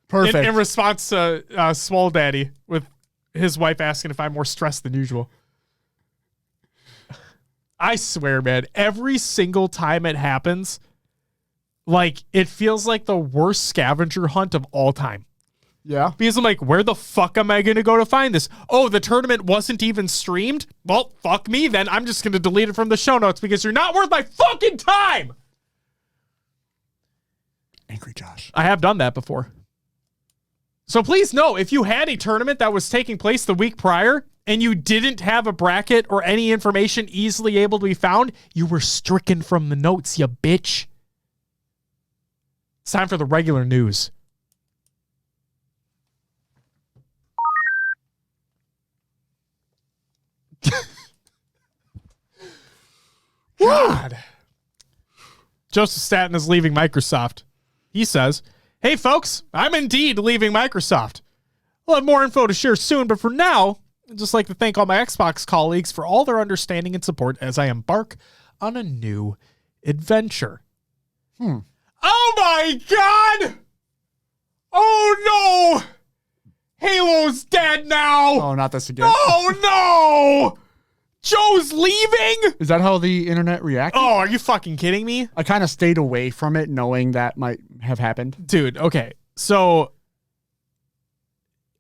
Perfect. In response to Swole Daddy with his wife asking if I'm more stressed than usual. I swear, man, every single time it happens, like, it feels like the worst scavenger hunt of all time. Yeah. Because I'm like, where the fuck am I going to go to find this? Oh, the tournament wasn't even streamed? Well, fuck me then. I'm just going to delete it from the show notes because you're not worth my fucking time. Angry Josh. I have done that before. So please know, if you had a tournament that was taking place the week prior and you didn't have a bracket or any information easily able to be found, you were stricken from the notes, you bitch. It's time for the regular news. God. Joseph Staten is leaving Microsoft. He says, hey folks, I'm indeed leaving Microsoft. I'll have more info to share soon, but for now, I'd just like to thank all my Xbox colleagues for all their understanding and support as I embark on a new adventure. Oh my God! Oh no! Halo's dead now! Oh, not this again. Oh no! Joe's leaving? Is that how the internet reacted? Oh, are you fucking kidding me? I kind of stayed away from it knowing that might have happened. Dude, okay. So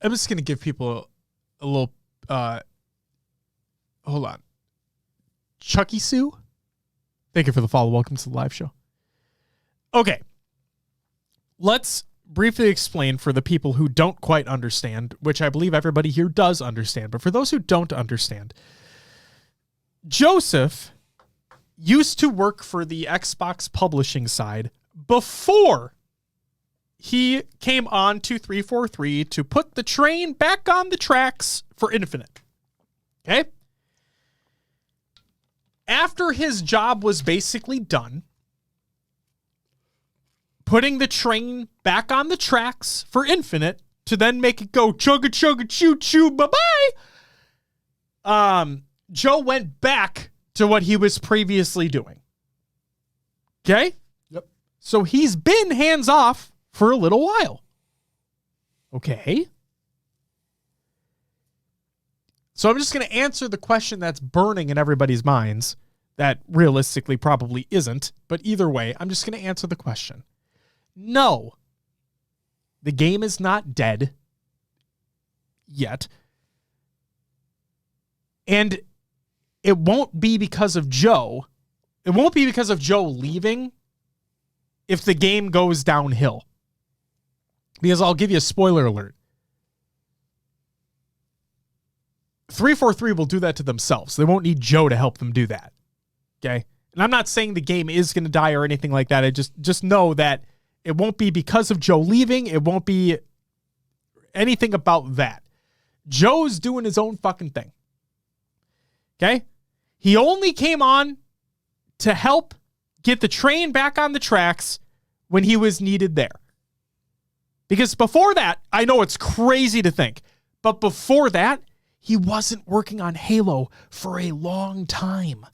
I'm just going to give people a little, hold on. Chucky Sue? Thank you for the follow. Welcome to the live show. Okay. Let's briefly explain for the people who don't quite understand, which I believe everybody here does understand, but for those who don't understand, Joseph used to work for the Xbox publishing side before he came on to 343 to put the train back on the tracks for Infinite. Okay? After his job was basically done, putting the train back on the tracks for Infinite to then make it go chugga chugga choo choo bye-bye, Joe went back to what he was previously doing. Okay? Yep. So he's been hands off for a little while. Okay. So I'm just going to answer the question that's burning in everybody's minds that realistically probably isn't, but either way, I'm just going to answer the question. No. The game is not dead yet. And it won't be because of Joe. It won't be because of Joe leaving if the game goes downhill. Because I'll give you a spoiler alert. 343 will do that to themselves. They won't need Joe to help them do that. Okay? And I'm not saying the game is going to die or anything like that. I just know that it won't be because of Joe leaving. It won't be anything about that. Joe's doing his own fucking thing. Okay? He only came on to help get the train back on the tracks when he was needed there. Because before that, I know it's crazy to think, but before that, he wasn't working on Halo for a long time.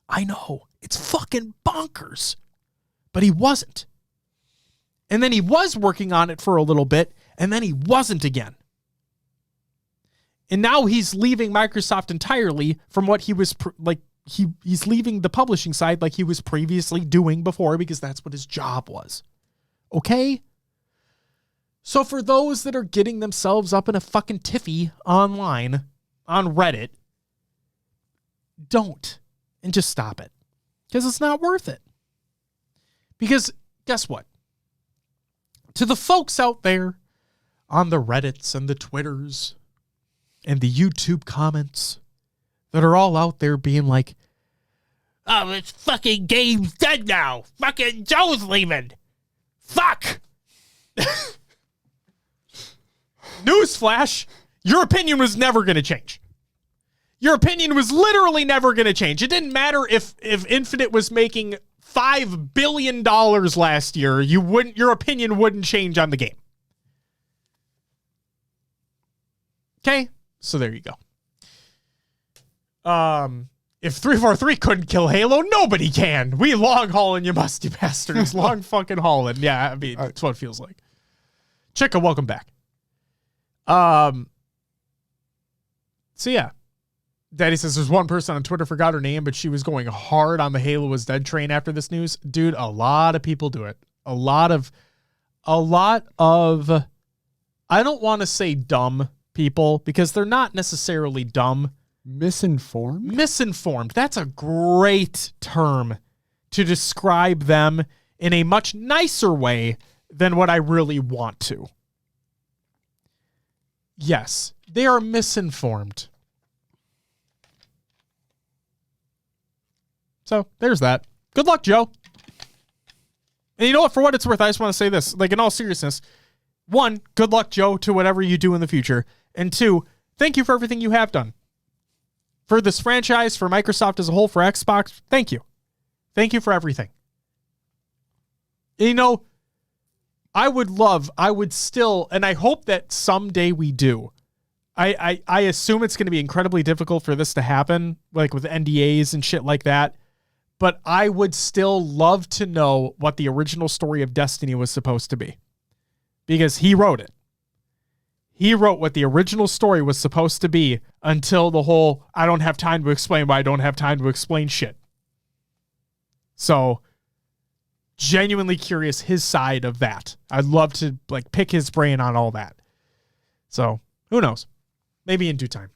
I know, it's fucking bonkers, but he wasn't. And then he was working on it for a little bit, and then he wasn't again. And now he's leaving Microsoft entirely from what he was he's leaving the publishing side like he was previously doing before, because that's what his job was. Okay? So for those that are getting themselves up in a fucking tiffy online on Reddit, don't. And just stop it. Because it's not worth it. Because guess what? To the folks out there on the Reddits and the Twitters and the YouTube comments that are all out there being like, oh, this fucking game's dead now. Fucking Joe's leaving. Fuck. Newsflash, your opinion was never going to change. Your opinion was literally never going to change. It didn't matter if Infinite was making $5 billion last year. Your opinion wouldn't change on the game. Okay? So there you go. If 343 couldn't kill Halo, nobody can. We long hauling, you musty bastards. Long fucking hauling. Yeah, I mean, that's what it feels like. Chica, welcome back. So yeah. Daddy says there's one person on Twitter, forgot her name, but she was going hard on the Halo is dead train after this news. Dude, a lot of people do it. A lot of, I don't want to say dumb people, because they're not necessarily dumb. Misinformed. That's a great term to describe them in a much nicer way than what I really want to. Yes, they are misinformed. So there's that. Good luck, Joe. And you know what? For what it's worth, I just want to say this. Like, in all seriousness, one, good luck, Joe, to whatever you do in the future. And two, thank you for everything you have done. For this franchise, for Microsoft as a whole, for Xbox, thank you. Thank you for everything. And you know, I would still, and I hope that someday we do. I assume it's going to be incredibly difficult for this to happen, like with NDAs and shit like that. But I would still love to know what the original story of Destiny was supposed to be. Because he wrote it. He wrote what the original story was supposed to be until the whole, I don't have time to explain why I don't have time to explain shit. So, genuinely curious his side of that. I'd love to like pick his brain on all that. So, who knows? Maybe in due time.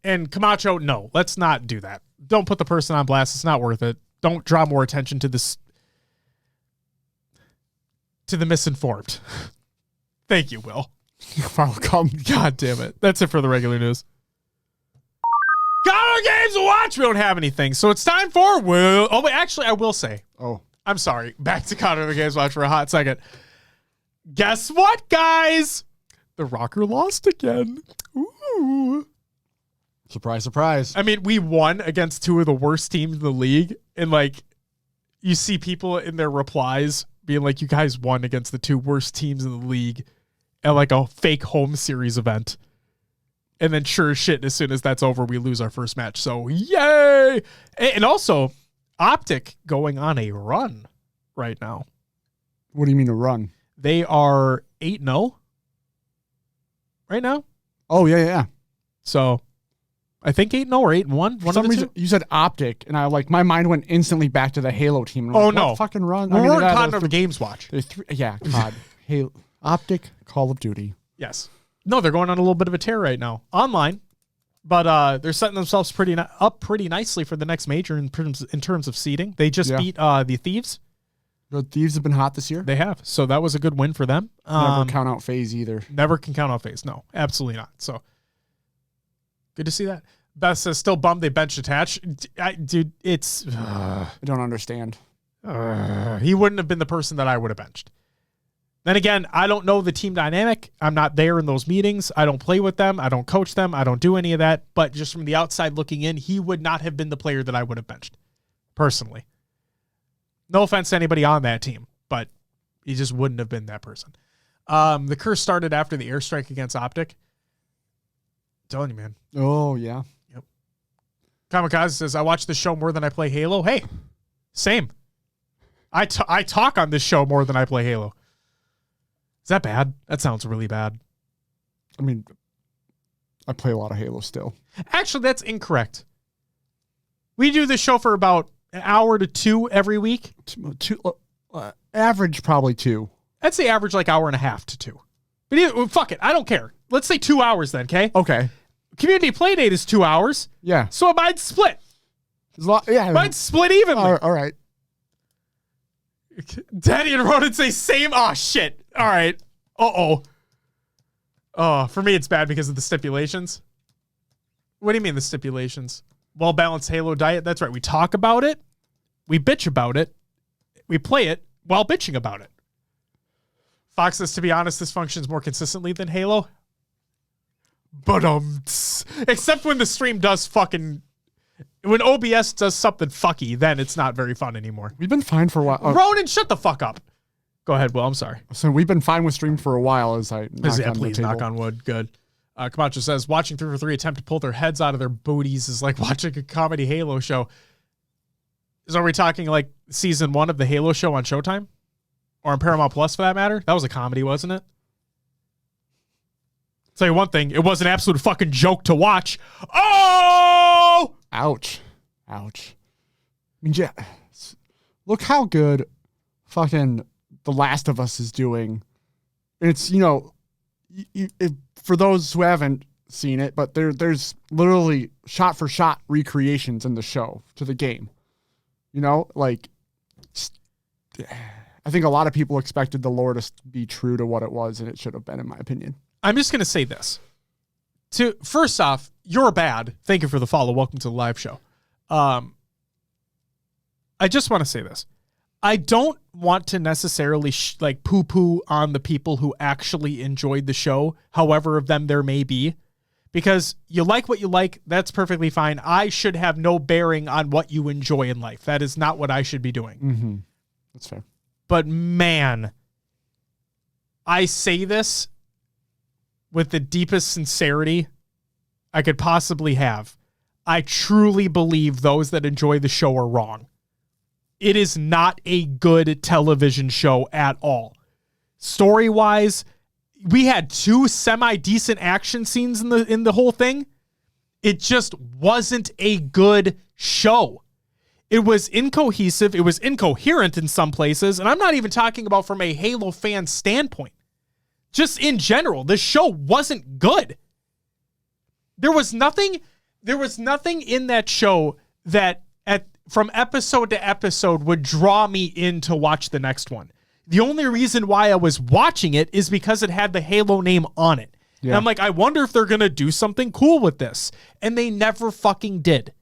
And Camacho, no, let's not do that. Don't put the person on blast. It's not worth it. Don't draw more attention to this, to the misinformed. Thank you, Will. God damn it. That's it for the regular news. Got our games to watch. We don't have anything. So it's time for Will. Oh, wait, actually, I will say. Oh, I'm sorry. Back to Connor the Games Watch for a hot second. Guess what, guys? The Rocker lost again. Ooh. Surprise, surprise. I mean, we won against two of the worst teams in the league. And, like, you see people in their replies being like, you guys won against the two worst teams in the league at, like, a fake home series event. And then, sure as shit, as soon as that's over, we lose our first match. So, yay! And also, Optic going on a run right now. What do you mean a run? They are 8-0 right now. Oh, yeah. So, I think 8-0 or 8-1. For some reason, you said Optic, and my mind went instantly back to the Halo team. And oh, like, no. What fucking run? We're COD of the Games Watch. COD. Halo, Optic, Call of Duty. Yes. No, they're going on a little bit of a tear right now. Online. But they're setting themselves up pretty nicely for the next major in terms of seeding. They just beat the Thieves. The Thieves have been hot this year. They have. So that was a good win for them. Never count out FaZe either. Never can count out FaZe. No, absolutely not. So good to see that. Beth says, still bummed they benched Attach. Dude, it's... I don't understand. He wouldn't have been the person that I would have benched. Then again, I don't know the team dynamic. I'm not there in those meetings. I don't play with them. I don't coach them. I don't do any of that. But just from the outside looking in, he would not have been the player that I would have benched, personally. No offense to anybody on that team, but he just wouldn't have been that person. The curse started after the airstrike against Optic. I'm telling you, man. Oh, yeah. Yep. Kamikaze says, I watch the show more than I play Halo. Hey, same. I talk on this show more than I play Halo. Is that bad? That sounds really bad. I mean, I play a lot of Halo still. Actually, that's incorrect. We do this show for about an hour to 2 every week. Average probably 2. I'd say average like hour and a half to 2. But either, fuck it, I don't care. Let's say 2 hours then, okay? Okay. Community Playdate is 2 hours. Yeah. So mine's split. Mine's split evenly. All right. Daddy and Ronan say same. Oh, shit. All right. Uh-oh. Oh, for me, it's bad because of the stipulations. What do you mean the stipulations? Well-balanced Halo diet. That's right. We talk about it. We bitch about it. We play it while bitching about it. Fox says, to be honest, this functions more consistently than Halo. But except when the stream does fucking... When OBS does something fucky, then it's not very fun anymore. We've been fine for a while. Ronan, shut the fuck up. Go ahead, Will. I'm sorry. So we've been fine with stream for a while as I knock on wood. Good. Camacho says, watching 343 attempt to pull their heads out of their booties is like watching a comedy Halo show. So are we talking like season 1 of the Halo show on Showtime? Or on Paramount Plus for that matter? That was a comedy, wasn't it? I'll tell you one thing, it was an absolute fucking joke to watch. Oh! Ouch. I mean, yeah. Look how good fucking The Last of Us is doing. It's, for those who haven't seen it, but there's literally shot for shot recreations in the show to the game. I think a lot of people expected the lore to be true to what it was, and it should have been, in my opinion. I'm just going to say this. First off, you're bad. Thank you for the follow. Welcome to the live show. I just want to say this. I don't want to necessarily poo-poo on the people who actually enjoyed the show, however of them there may be, because you like what you like. That's perfectly fine. I should have no bearing on what you enjoy in life. That is not what I should be doing. Mm-hmm. That's fair. But man, I say this with the deepest sincerity I could possibly have. I truly believe those that enjoy the show are wrong. It is not a good television show at all. Story-wise, we had 2 semi-decent action scenes in the whole thing. It just wasn't a good show. It was incohesive. It was incoherent in some places. And I'm not even talking about from a Halo fan standpoint. Just in general, the show wasn't good. There was nothing in that show that from episode to episode would draw me in to watch the next one. The only reason why I was watching it is because it had the Halo name on it. Yeah. And I'm like, I wonder if they're going to do something cool with this. And they never fucking did.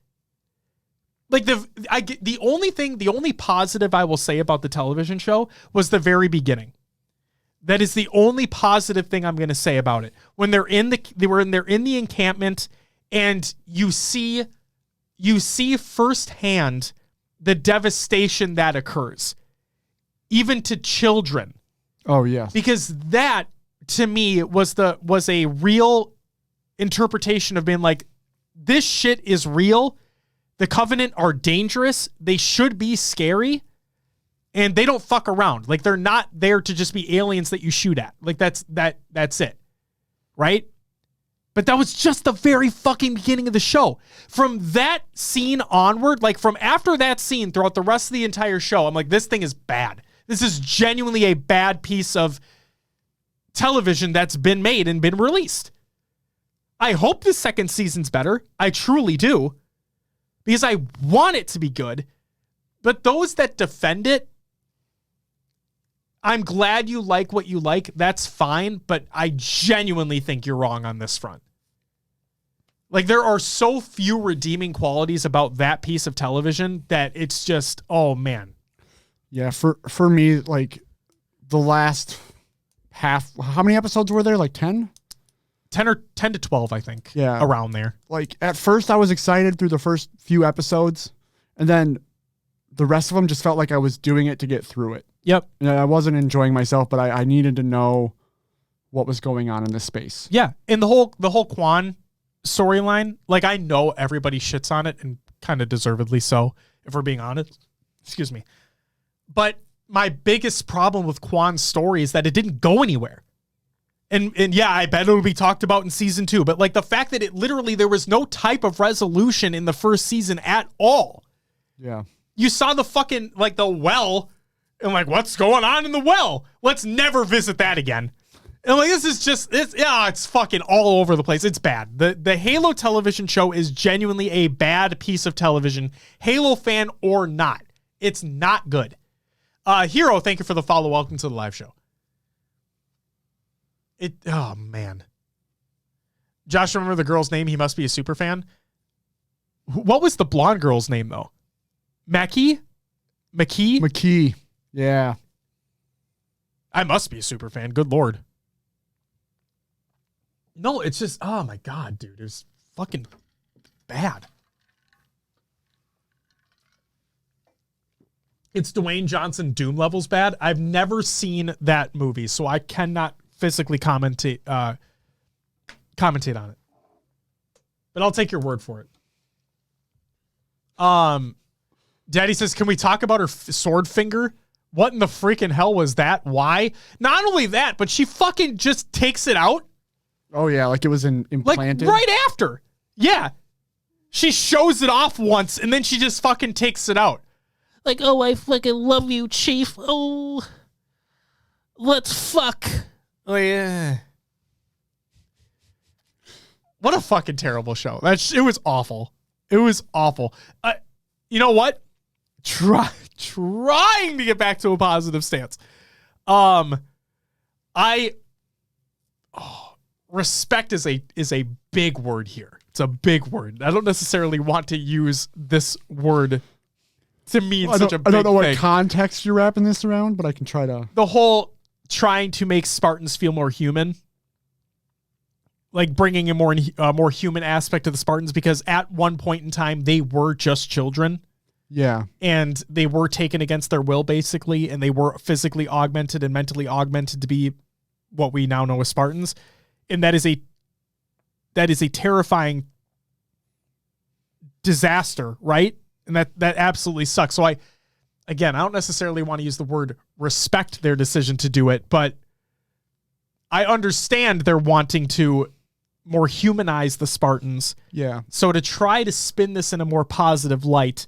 Like the only positive I will say about the television show was the very beginning. That is the only positive thing I'm going to say about it. When they're in the encampment and you see firsthand the devastation that occurs, even to children. Oh yeah. Because that to me was a real interpretation of being like, this shit is real. The Covenant are dangerous. They should be scary. And they don't fuck around. Like, they're not there to just be aliens that you shoot at. Like, that's it. Right? But that was just the very fucking beginning of the show. From that scene onward, like from after that scene throughout the rest of the entire show, I'm like, this thing is bad. This is genuinely a bad piece of television that's been made and been released. I hope the second season's better. I truly do. Because I want it to be good. But those that defend it, I'm glad you like what you like. That's fine. But I genuinely think you're wrong on this front. Like, there are so few redeeming qualities about that piece of television that it's just, oh, man. Yeah, for me, like, the last half, how many episodes were there? Like 10? 10 to 12, I think. Yeah. Around there. Like, at first I was excited through the first few episodes, and then the rest of them just felt like I was doing it to get through it. Yep. And I wasn't enjoying myself, but I needed to know what was going on in this space. Yeah. And the whole Quan storyline, like, I know everybody shits on it, and kind of deservedly so, if we're being honest. Excuse me. But my biggest problem with Quan's story is that it didn't go anywhere. And yeah, I bet it'll be talked about in season 2. But like the fact that there was no type of resolution in the first season at all. Yeah. You saw the fucking, like the well, and like, what's going on in the well? Let's never visit that again. And like, this is just, it's fucking all over the place. It's bad. The Halo television show is genuinely a bad piece of television, Halo fan or not. It's not good. Hero, thank you for the follow. Welcome to the live show. Oh man. Josh, remember the girl's name? He must be a super fan. What was the blonde girl's name though? McKee? Yeah. I must be a super fan. Good Lord. No, it's just, oh my God, dude. It's fucking bad. It's Dwayne Johnson Doom levels bad. I've never seen that movie, so I cannot physically commentate on it. But I'll take your word for it. Daddy says, can we talk about her sword finger? What in the freaking hell was that? Why? Not only that, but she fucking just takes it out. Oh, yeah, like it was implanted? Like right after. Yeah. She shows it off once, and then she just fucking takes it out. Like, oh, I fucking love you, Chief. Oh, let's fuck. Oh, yeah. What a fucking terrible show. It was awful. It was awful. You know what? Trying to get back to a positive stance. Respect is a big word here. It's a big word. I don't necessarily want to use this word to mean such a big thing. I don't know what context you're wrapping this around, but I can try to. The whole trying to make Spartans feel more human. Like bringing a more human aspect to the Spartans, because at one point in time, they were just children. Yeah. And they were taken against their will, basically, and they were physically augmented and mentally augmented to be what we now know as Spartans. And that is a terrifying disaster, right? And that absolutely sucks. So I don't necessarily want to use the word respect their decision to do it, but I understand they're wanting to more humanize the Spartans. Yeah. So to try to spin this in a more positive light,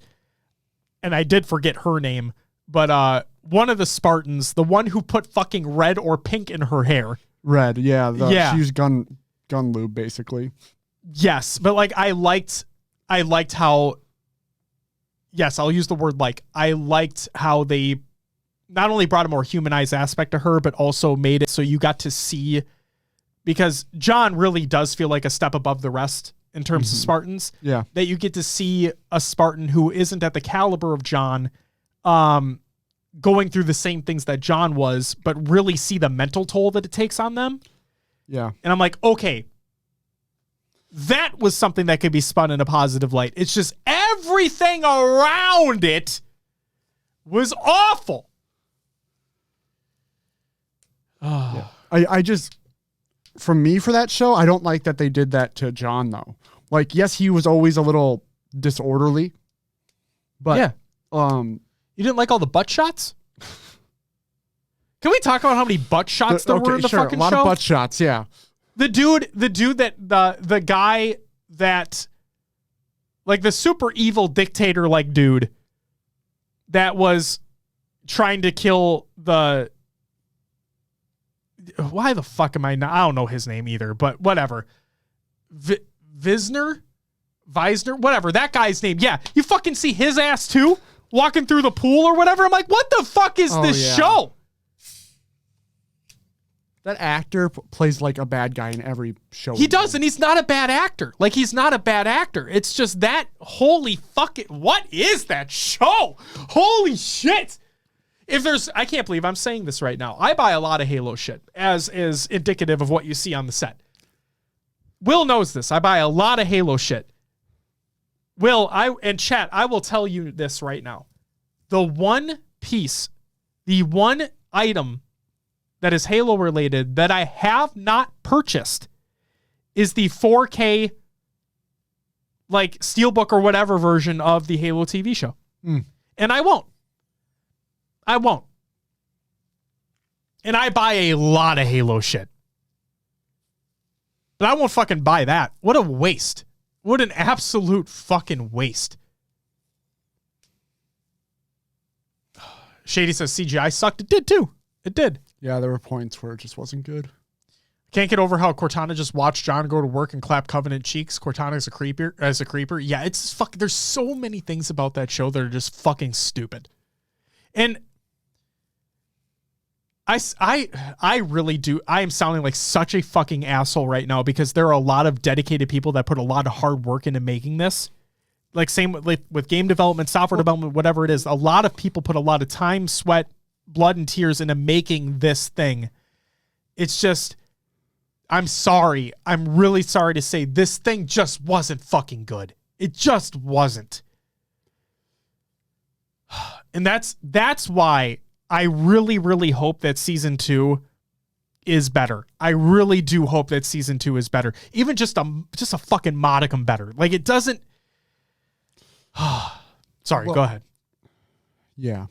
and I did forget her name, but one of the Spartans, the one who put fucking red or pink in her hair. Red, yeah. Yeah. She used gun lube, basically. Yes, but like I liked how, yes, I'll use the word like, I liked how they not only brought a more humanized aspect to her, but also made it so you got to see, because John really does feel like a step above the rest in terms of Spartans. Yeah. That you get to see a Spartan who isn't at the caliber of John, going through the same things that John was, but really see the mental toll that it takes on them. Yeah. And I'm like, okay, that was something that could be spun in a positive light. It's just everything around it was awful. Oh. Yeah. I just, from me for that show, I don't like that they did that to John, though. Like, yes, he was always a little disorderly, but yeah. You didn't like all the butt shots? Can we talk about how many butt shots there were in the fucking show? A lot of butt shots, yeah. The dude that the guy that, like the super evil dictator like dude that was trying to kill the, why the fuck am I not? I don't know his name either, but whatever. Visner, whatever, that guy's name. Yeah, you fucking see his ass too? Walking through the pool or whatever. I'm like, what the fuck is this show? That actor plays like a bad guy in every show. He does, and he's not a bad actor. Like, he's not a bad actor. It's just that, holy fucking, what is that show? Holy shit. I can't believe I'm saying this right now. I buy a lot of Halo shit, as is indicative of what you see on the set. Will knows this. I buy a lot of Halo shit. Will, chat, I will tell you this right now. The one item that is Halo related that I have not purchased is the 4K like Steelbook or whatever version of the Halo TV show. And I won't. And I buy a lot of Halo shit. But I won't fucking buy that. What a waste. What an absolute fucking waste. Shady says CGI sucked. It did too. It did. Yeah, there were points where it just wasn't good. Can't get over how Cortana just watched John go to work and clap Covenant cheeks. Cortana as a creeper. Yeah, it's fucking. There's so many things about that show that are just fucking stupid. And I really do. I am sounding like such a fucking asshole right now because there are a lot of dedicated people that put a lot of hard work into making this. Like same with game development, software development, whatever it is. A lot of people put a lot of time, sweat, blood, and tears into making this thing. It's just, I'm sorry. I'm really sorry to say this thing just wasn't fucking good. It just wasn't. And that's why I really, really hope that season 2 is better. I really do hope that season 2 is better. Even just a fucking modicum better. Like it doesn't. Sorry, go ahead. Yeah.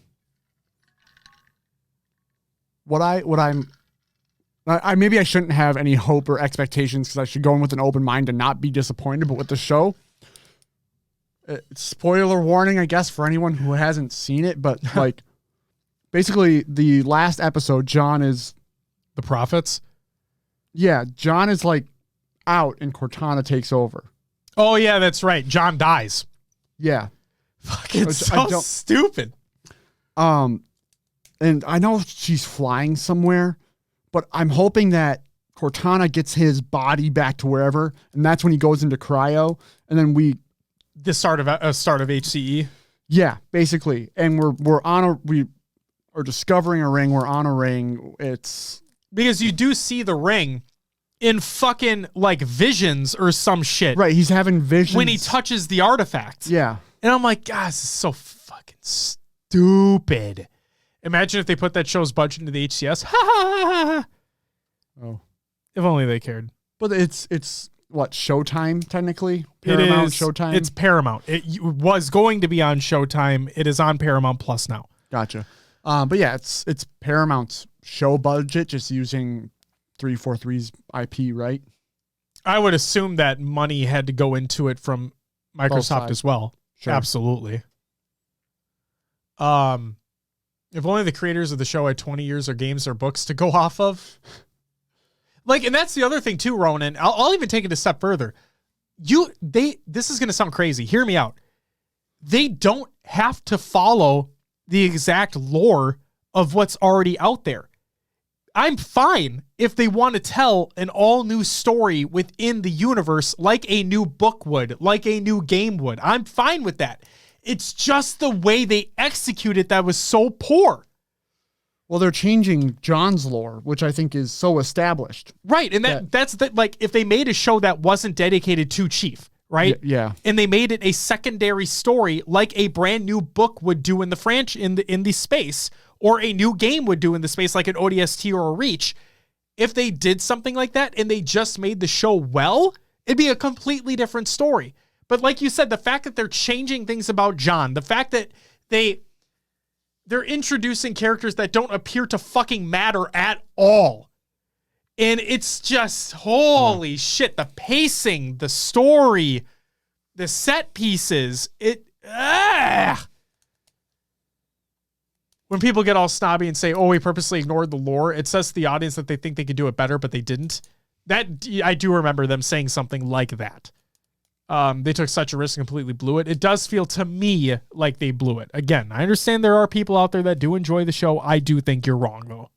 Maybe I shouldn't have any hope or expectations because I should go in with an open mind and not be disappointed. But with the show, spoiler warning, I guess, for anyone who hasn't seen it. But like, basically, the last episode, John is the prophets. Yeah, John is like out, and Cortana takes over. Oh yeah, that's right. John dies. Yeah. Fucking so stupid. And I know she's flying somewhere, but I'm hoping that Cortana gets his body back to wherever, and that's when he goes into cryo, and then the start of HCE. Yeah, basically. And we are discovering a ring. We're on a ring. It's because you do see the ring in fucking like visions or some shit. Right, he's having visions when he touches the artifact. Yeah. And I'm like, guys, this is so fucking stupid. Imagine if they put that show's budget into the HCS. Ha ha ha ha. Oh. If only they cared. But it's what, Showtime technically? Paramount Showtime? It's Paramount. It was going to be on Showtime. It is on Paramount Plus now. Gotcha. But yeah, it's Paramount's show budget, just using 343's IP, right? I would assume that money had to go into it from Microsoft as well. Sure. Absolutely. If only the creators of the show had 20 years or games or books to go off of. Like, and that's the other thing too, Ronan. I'll even take it a step further. This is going to sound crazy. Hear me out. They don't have to follow the exact lore of what's already out there. I'm fine if they want to tell an all new story within the universe, like a new book would, like a new game would. I'm fine with that. It's just the way they execute it that was so poor. Well, they're changing John's lore, which I think is so established. Right. And that's like if they made a show that wasn't dedicated to Chief, right? Yeah. And they made it a secondary story like a brand new book would do in the in the space, or a new game would do in the space like an ODST or a Reach. If they did something like that and they just made the show well, it'd be a completely different story. But like you said, the fact that they're changing things about John, the fact that they're introducing characters that don't appear to fucking matter at all. And it's just, holy shit, the pacing, the story, the set pieces, when people get all snobby and say, oh, we purposely ignored the lore, it says to the audience that they think they could do it better, but they didn't. That I do remember them saying something like that. They took such a risk and completely blew it. It does feel to me like they blew it. Again, I understand there are people out there that do enjoy the show. I do think you're wrong, though.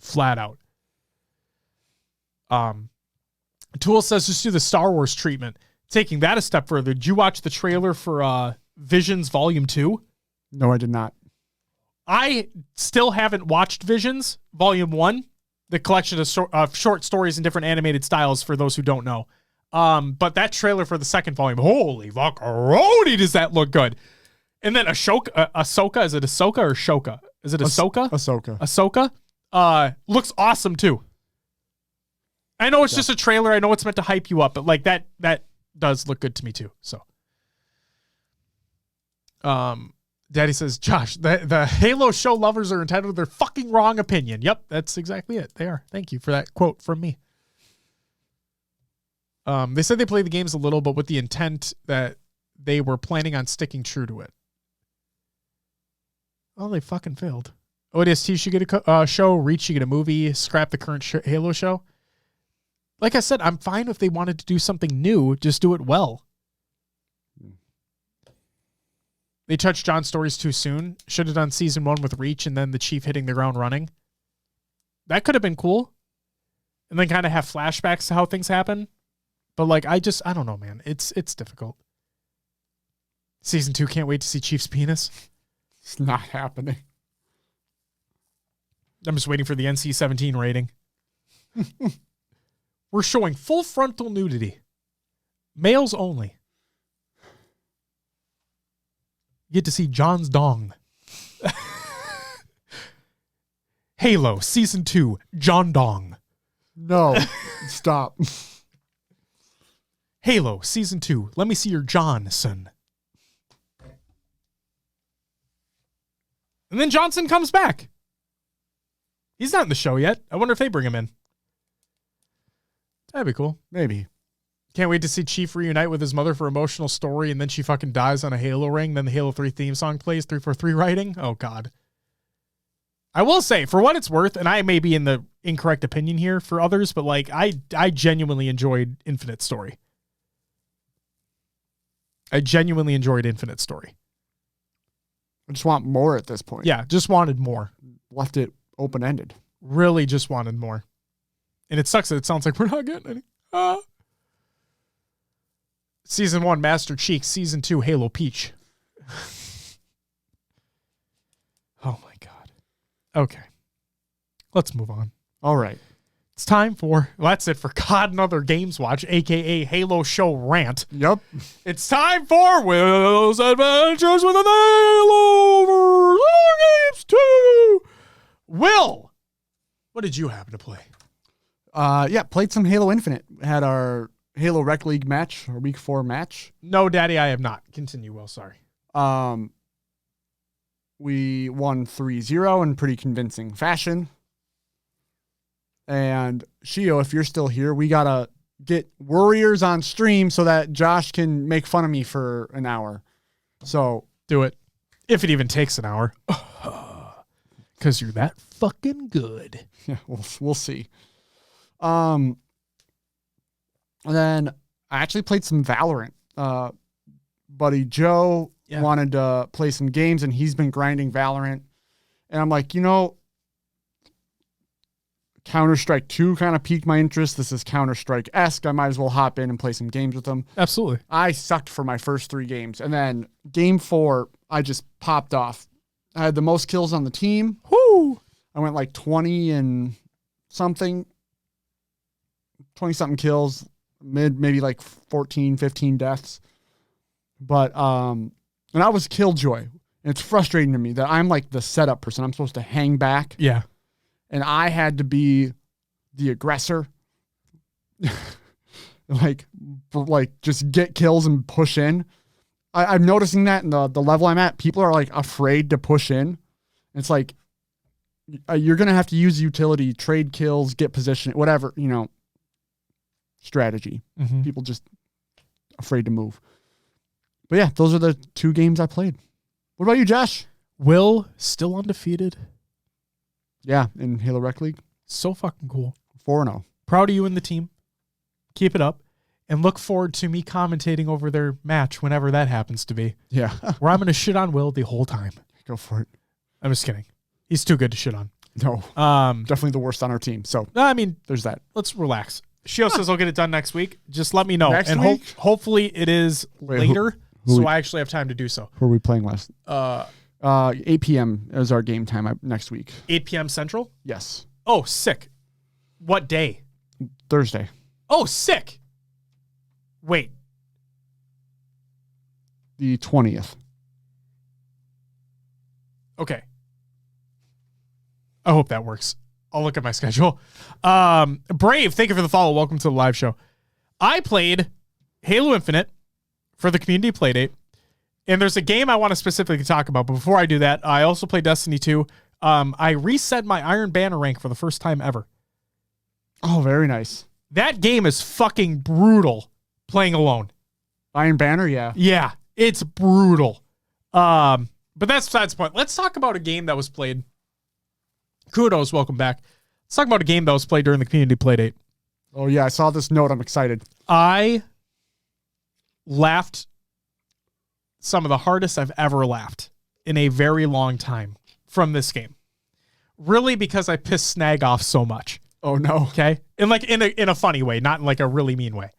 Flat out. Tool says just do the Star Wars treatment. Taking that a step further, did you watch the trailer for Visions Volume 2? No, I did not. I still haven't watched Visions Volume 1, the collection of short stories in different animated styles for those who don't know. But that trailer for the second volume, holy fuckaroni, does that look good. And then Ahsoka, is it Ahsoka or Shoka? Is it Ahsoka? Ahsoka. Looks awesome too. I know it's just a trailer. I know it's meant to hype you up, but like that does look good to me too. So, Daddy says, Josh, the Halo show lovers are entitled to their fucking wrong opinion. Yep, that's exactly it. They are. Thank you for that quote from me. They said they played the games a little, but with the intent that they were planning on sticking true to it. Oh, they fucking failed. ODST should get a show. Reach should get a movie. Scrap the current Halo show. Like I said, I'm fine if they wanted to do something new. Just do it well. They touched John's stories too soon. Should have done season 1 with Reach and then the Chief hitting the ground running. That could have been cool. And then kind of have flashbacks to how things happen. But like, I don't know, man. It's difficult. Season 2, can't wait to see Chief's penis. It's not happening. I'm just waiting for the NC-17 rating. We're showing full frontal nudity. Males only. You get to see John's dong. Halo Season 2, John Dong. No, stop. Halo Season 2, let me see your Johnson. And then Johnson comes back. He's not in the show yet. I wonder if they bring him in. That'd be cool. Maybe. Can't wait to see Chief reunite with his mother for emotional story, and then she fucking dies on a Halo ring. Then the Halo 3 theme song plays, 343 writing. Oh, God. I will say, for what it's worth, and I may be in the incorrect opinion here for others, but like I genuinely enjoyed Infinite Story. I genuinely enjoyed Infinite Story. I just want more at this point. Yeah, just wanted more. Left it open-ended. Really just wanted more. And it sucks that it sounds like we're not getting any. Season 1, Master Cheek. Season 2, Halo Peach. Oh, my God. Okay. Let's move on. All right. It's time for, well, that's it for God and Other Games Watch, a.k.a. Halo Show Rant. Yep. It's time for Will's Adventures with an Halo Games 2. Will, what did you happen to play? Played some Halo Infinite. Had our Halo Rec League match, our week 4 match. No, Daddy, I have not. Continue, Will. Sorry. We won 3-0 in pretty convincing fashion. And Shio, if you're still here, we gotta get Warriors on stream so that Josh can make fun of me for an hour. So do it. If it even takes an hour. Because you're that fucking good. Yeah, we'll see. And then I actually played some Valorant. Buddy Joe wanted to play some games, and he's been grinding Valorant. And I'm like, Counter-Strike 2 kind of piqued my interest. This is Counter-Strike-esque. I might as well hop in and play some games with them. Absolutely. I sucked for my first 3 games. And then game 4, I just popped off. I had the most kills on the team. Whoo! I went like 20 and something. 20-something kills. Maybe like 14, 15 deaths. But, and I was Killjoy. And it's frustrating to me that I'm like the setup person. I'm supposed to hang back. Yeah. And I had to be the aggressor. like just get kills and push in. I'm noticing that in the level I'm at, people are like afraid to push in. It's like, you're going to have to use utility, trade kills, get position, whatever, strategy. Mm-hmm. People just afraid to move. But yeah, those are the 2 games I played. What about you, Josh? Will, still undefeated. Yeah, in Halo Rec League. So fucking cool. 4-0. Proud of you and the team. Keep it up. And look forward to me commentating over their match whenever that happens to be. Yeah. Where I'm going to shit on Will the whole time. Go for it. I'm just kidding. He's too good to shit on. No. Definitely the worst on our team. So I mean, there's that. Let's relax. Shio says I'll get it done next week. Just let me know. Next and week? Hopefully it is later, so I actually have time to do so. Who are we playing last? 8 p.m. is our game time next week. 8 p.m. Central? Yes. Oh, sick. What day? Thursday. Oh, sick. Wait. The 20th. Okay. I hope that works. I'll look at my schedule. Brave, thank you for the follow. Welcome to the live show. I played Halo Infinite for the community playdate. And there's a game I want to specifically talk about. But before I do that, I also played Destiny 2. I reset my Iron Banner rank for the first time ever. Oh, very nice. That game is fucking brutal playing alone. Iron Banner, yeah. Yeah, it's brutal. But that's besides the point. Let's talk about a game that was played. Kudos, welcome back. Let's talk about a game that was played during the community playdate. Oh, yeah, I saw this note. I'm excited. I laughed some of the hardest I've ever laughed in a very long time from this game. Really because I pissed Snag off so much. Oh, no. Okay? In a funny way, not in like a really mean way.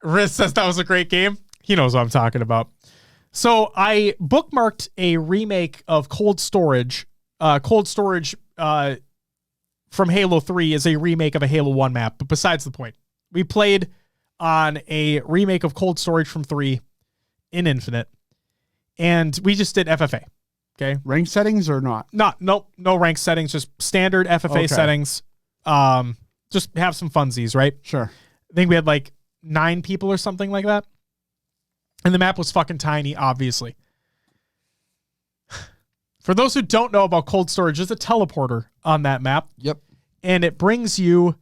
Riz says that was a great game. He knows what I'm talking about. So I bookmarked a remake of Cold Storage. Cold Storage from Halo 3 is a remake of a Halo 1 map, but besides the point. We played on a remake of Cold Storage from 3 in Infinite, and we just did FFA. Okay? Rank settings or not? No rank settings, just standard FFA settings. Just have some funsies, right? Sure. I think we had like 9 people or something like that. And the map was fucking tiny, obviously. For those who don't know about Cold Storage, there's a teleporter on that map. Yep. And it brings you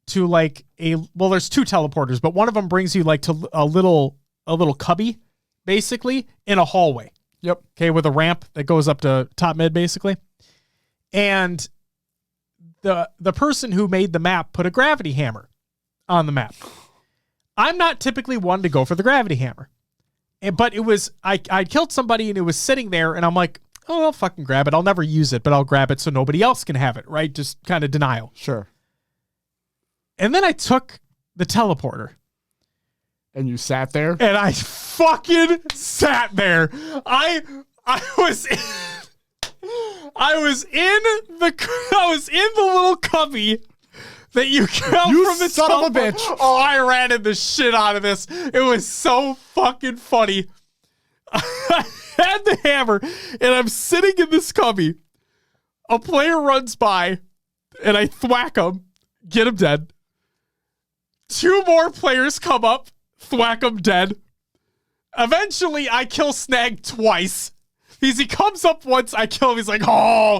to like there's 2 teleporters, but one of them brings you like to a little cubby, basically, in a hallway. Yep. Okay, with a ramp that goes up to top mid, basically. And the person who made the map put a gravity hammer on the map. I'm not typically one to go for the gravity hammer. But it was, I killed somebody and it was sitting there and I'm like, oh, I'll fucking grab it. I'll never use it, but I'll grab it so nobody else can have it, right? Just kind of denial. Sure. And then I took the teleporter. And you sat there? And I fucking sat there. I was in the little cubby that you come from the son of a bitch. Oh, I ran in the shit out of this. It was so fucking funny. I had the hammer and I'm sitting in this cubby. A player runs by and I thwack him, get him dead. 2 more players come up, thwack him dead. Eventually I kill Snag twice. Because he comes up once, I kill him, he's like, oh.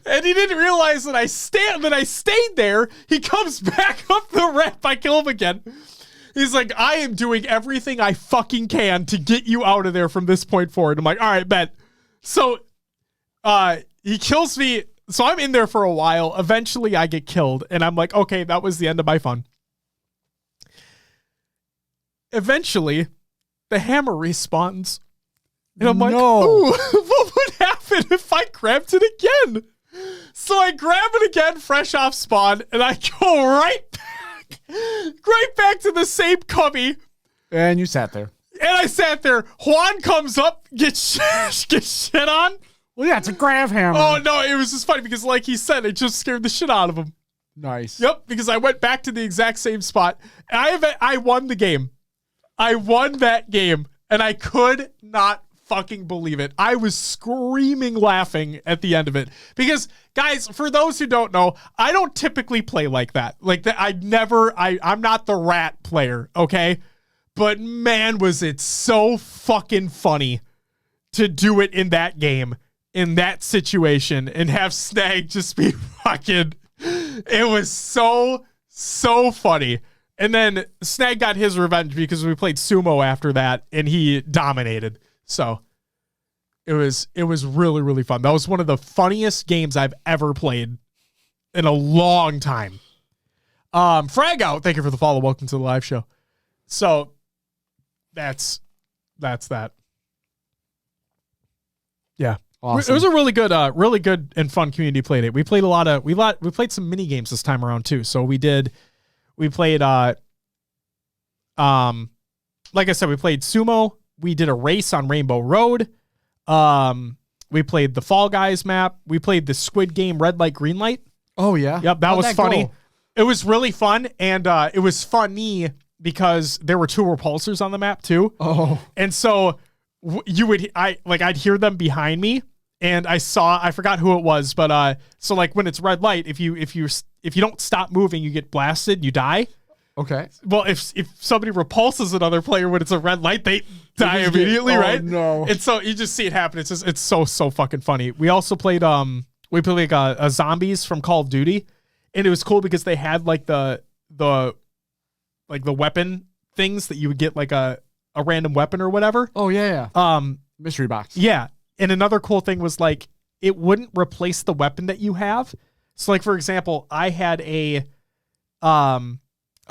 And he didn't realize that I stayed there. He comes back up the ramp. I kill him again. He's like, I am doing everything I fucking can to get you out of there from this point forward. I'm like, all right, bet. So he kills me. So I'm in there for a while. Eventually I get killed. And I'm like, okay, that was the end of my fun. Eventually, the hammer respawns. And I'm like, ooh, what would happen if I grabbed it again? So I grab it again, fresh off spawn, and I go right back to the same cubby. And you sat there. And I sat there. Juan comes up, gets shit on. Well, yeah, it's a grav hammer. Oh, no, it was just funny because like he said, it just scared the shit out of him. Nice. Yep, because I went back to the exact same spot. And I won the game. I won that game, and I could not fucking believe it. I was screaming laughing at the end of it because guys, for those who don't know, I don't typically play like that. Like that, I'm not the rat player, okay? But man, was it so fucking funny to do it in that game, in that situation, and have Snag just be fucking, it was so funny. And then Snag got his revenge because we played sumo after that and he dominated. So it was really, really fun. That was one of the funniest games I've ever played in a long time. Frag out, thank you for the follow. Welcome to the live show. So that's that. Yeah. Awesome. It was a really good and fun community play date. We played we played some mini games this time around too. So we played like I said, we played sumo. We did a race on Rainbow Road. We played the Fall Guys map. We played the Squid Game Red Light Green Light. Oh yeah. Yep, that was funny. Go? It was really fun, and it was funny because there were 2 repulsors on the map too. Oh. And so I'd hear them behind me, and I forgot who it was, but so like when it's red light, if you don't stop moving, you get blasted, you die. Okay. Well, if somebody repulses another player when it's a red light, they die immediately, right? No. And so you just see it happen. It's so fucking funny. We also played like a zombies from Call of Duty, And it was cool because they had like the weapon things that you would get like a random weapon or whatever. Oh yeah. Mystery box. Yeah. And another cool thing was like it wouldn't replace the weapon that you have. So like for example, I had a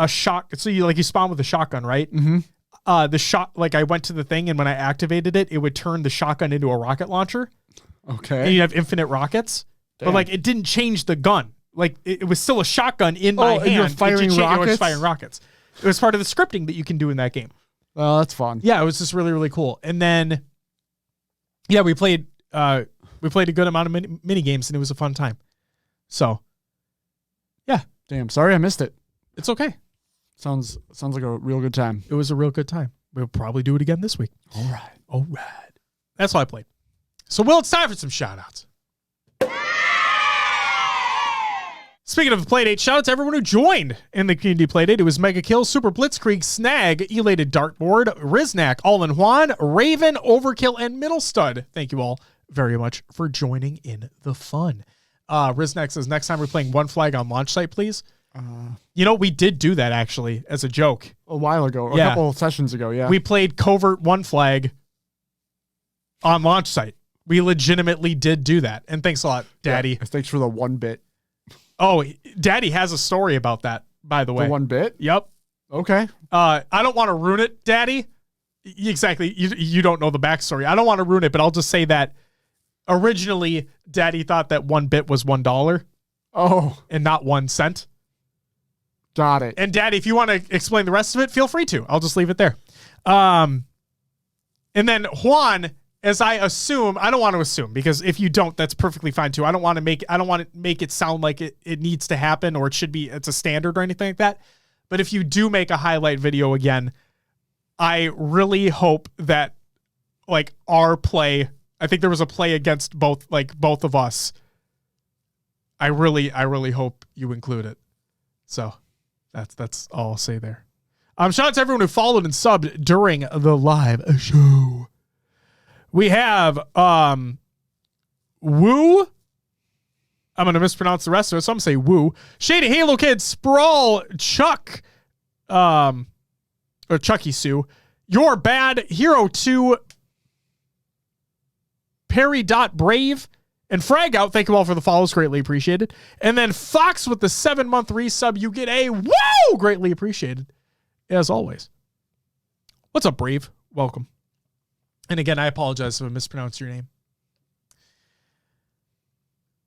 shot. So you spawn with a shotgun, right? Mm-hmm. The shot, like I went to the thing and when I activated it, it would turn the shotgun into a rocket launcher. Okay. And you have infinite rockets. Damn. But like it didn't change the gun. Like it was still a shotgun in my hand. And you're firing rockets? It was firing rockets. It was part of the scripting that you can do in that game. Oh, that's fun. Yeah, it was just really, really cool. And then, yeah, we played a good amount of mini games, and it was a fun time. So, yeah, Damn. Sorry I missed it. it's okay. Sounds like a real good time. It was a real good time. We'll probably do it again this week. All right. All right. That's all I played. So, Will, it's time for some shout-outs. Speaking of Playdate, shout out to everyone who joined in the community Playdate. It was Mega Kill, Super Blitzkrieg, Snag, Elated Dartboard, Riznak, All-in Juan, Raven, Overkill, and Middle Stud. Thank you all very much for joining in the fun. Riznak says, next time we're playing One Flag on launch site, please. You know, we did do that actually as a joke. A while ago, a Yeah. couple of sessions ago, yeah. We played Covert One Flag on launch site. We legitimately did do that. And thanks a lot, Daddy. Yeah. Thanks for the 1 bit. Oh, Daddy has a story about that, by the way. The 1 bit? Yep. Okay. I don't want to ruin it, Daddy. Exactly. You don't know the backstory. I don't want to ruin it, but I'll just say that originally Daddy thought that 1 bit was $1 Oh, and not 1 cent. got it. And Daddy, if you want to explain the rest of it, feel free to. I'll just leave it there. And then Juan, as I assume, I don't want to assume because if you don't, that's perfectly fine too. I don't want to make it sound like it needs to happen or it's a standard or anything like that. But if you do make a highlight video again, I really hope that like our play, I think there was a play against both of us. I really hope you include it. So that's all I'll say there. Shout out to everyone who followed and subbed during the live show. We have Woo. I'm going to mispronounce the rest of it, so I'm going to say Woo. Shady Halo Kid, Sprawl, Chuck, or Chucky Sue. You're Bad, Hero 2, Perry.Brave, and Frag Out. Thank you all for the follows. Greatly appreciated. And then Fox with the 7-month resub. You get a woo! Greatly appreciated. As always. What's up, Brave? Welcome. And again, I apologize if I mispronounced your name.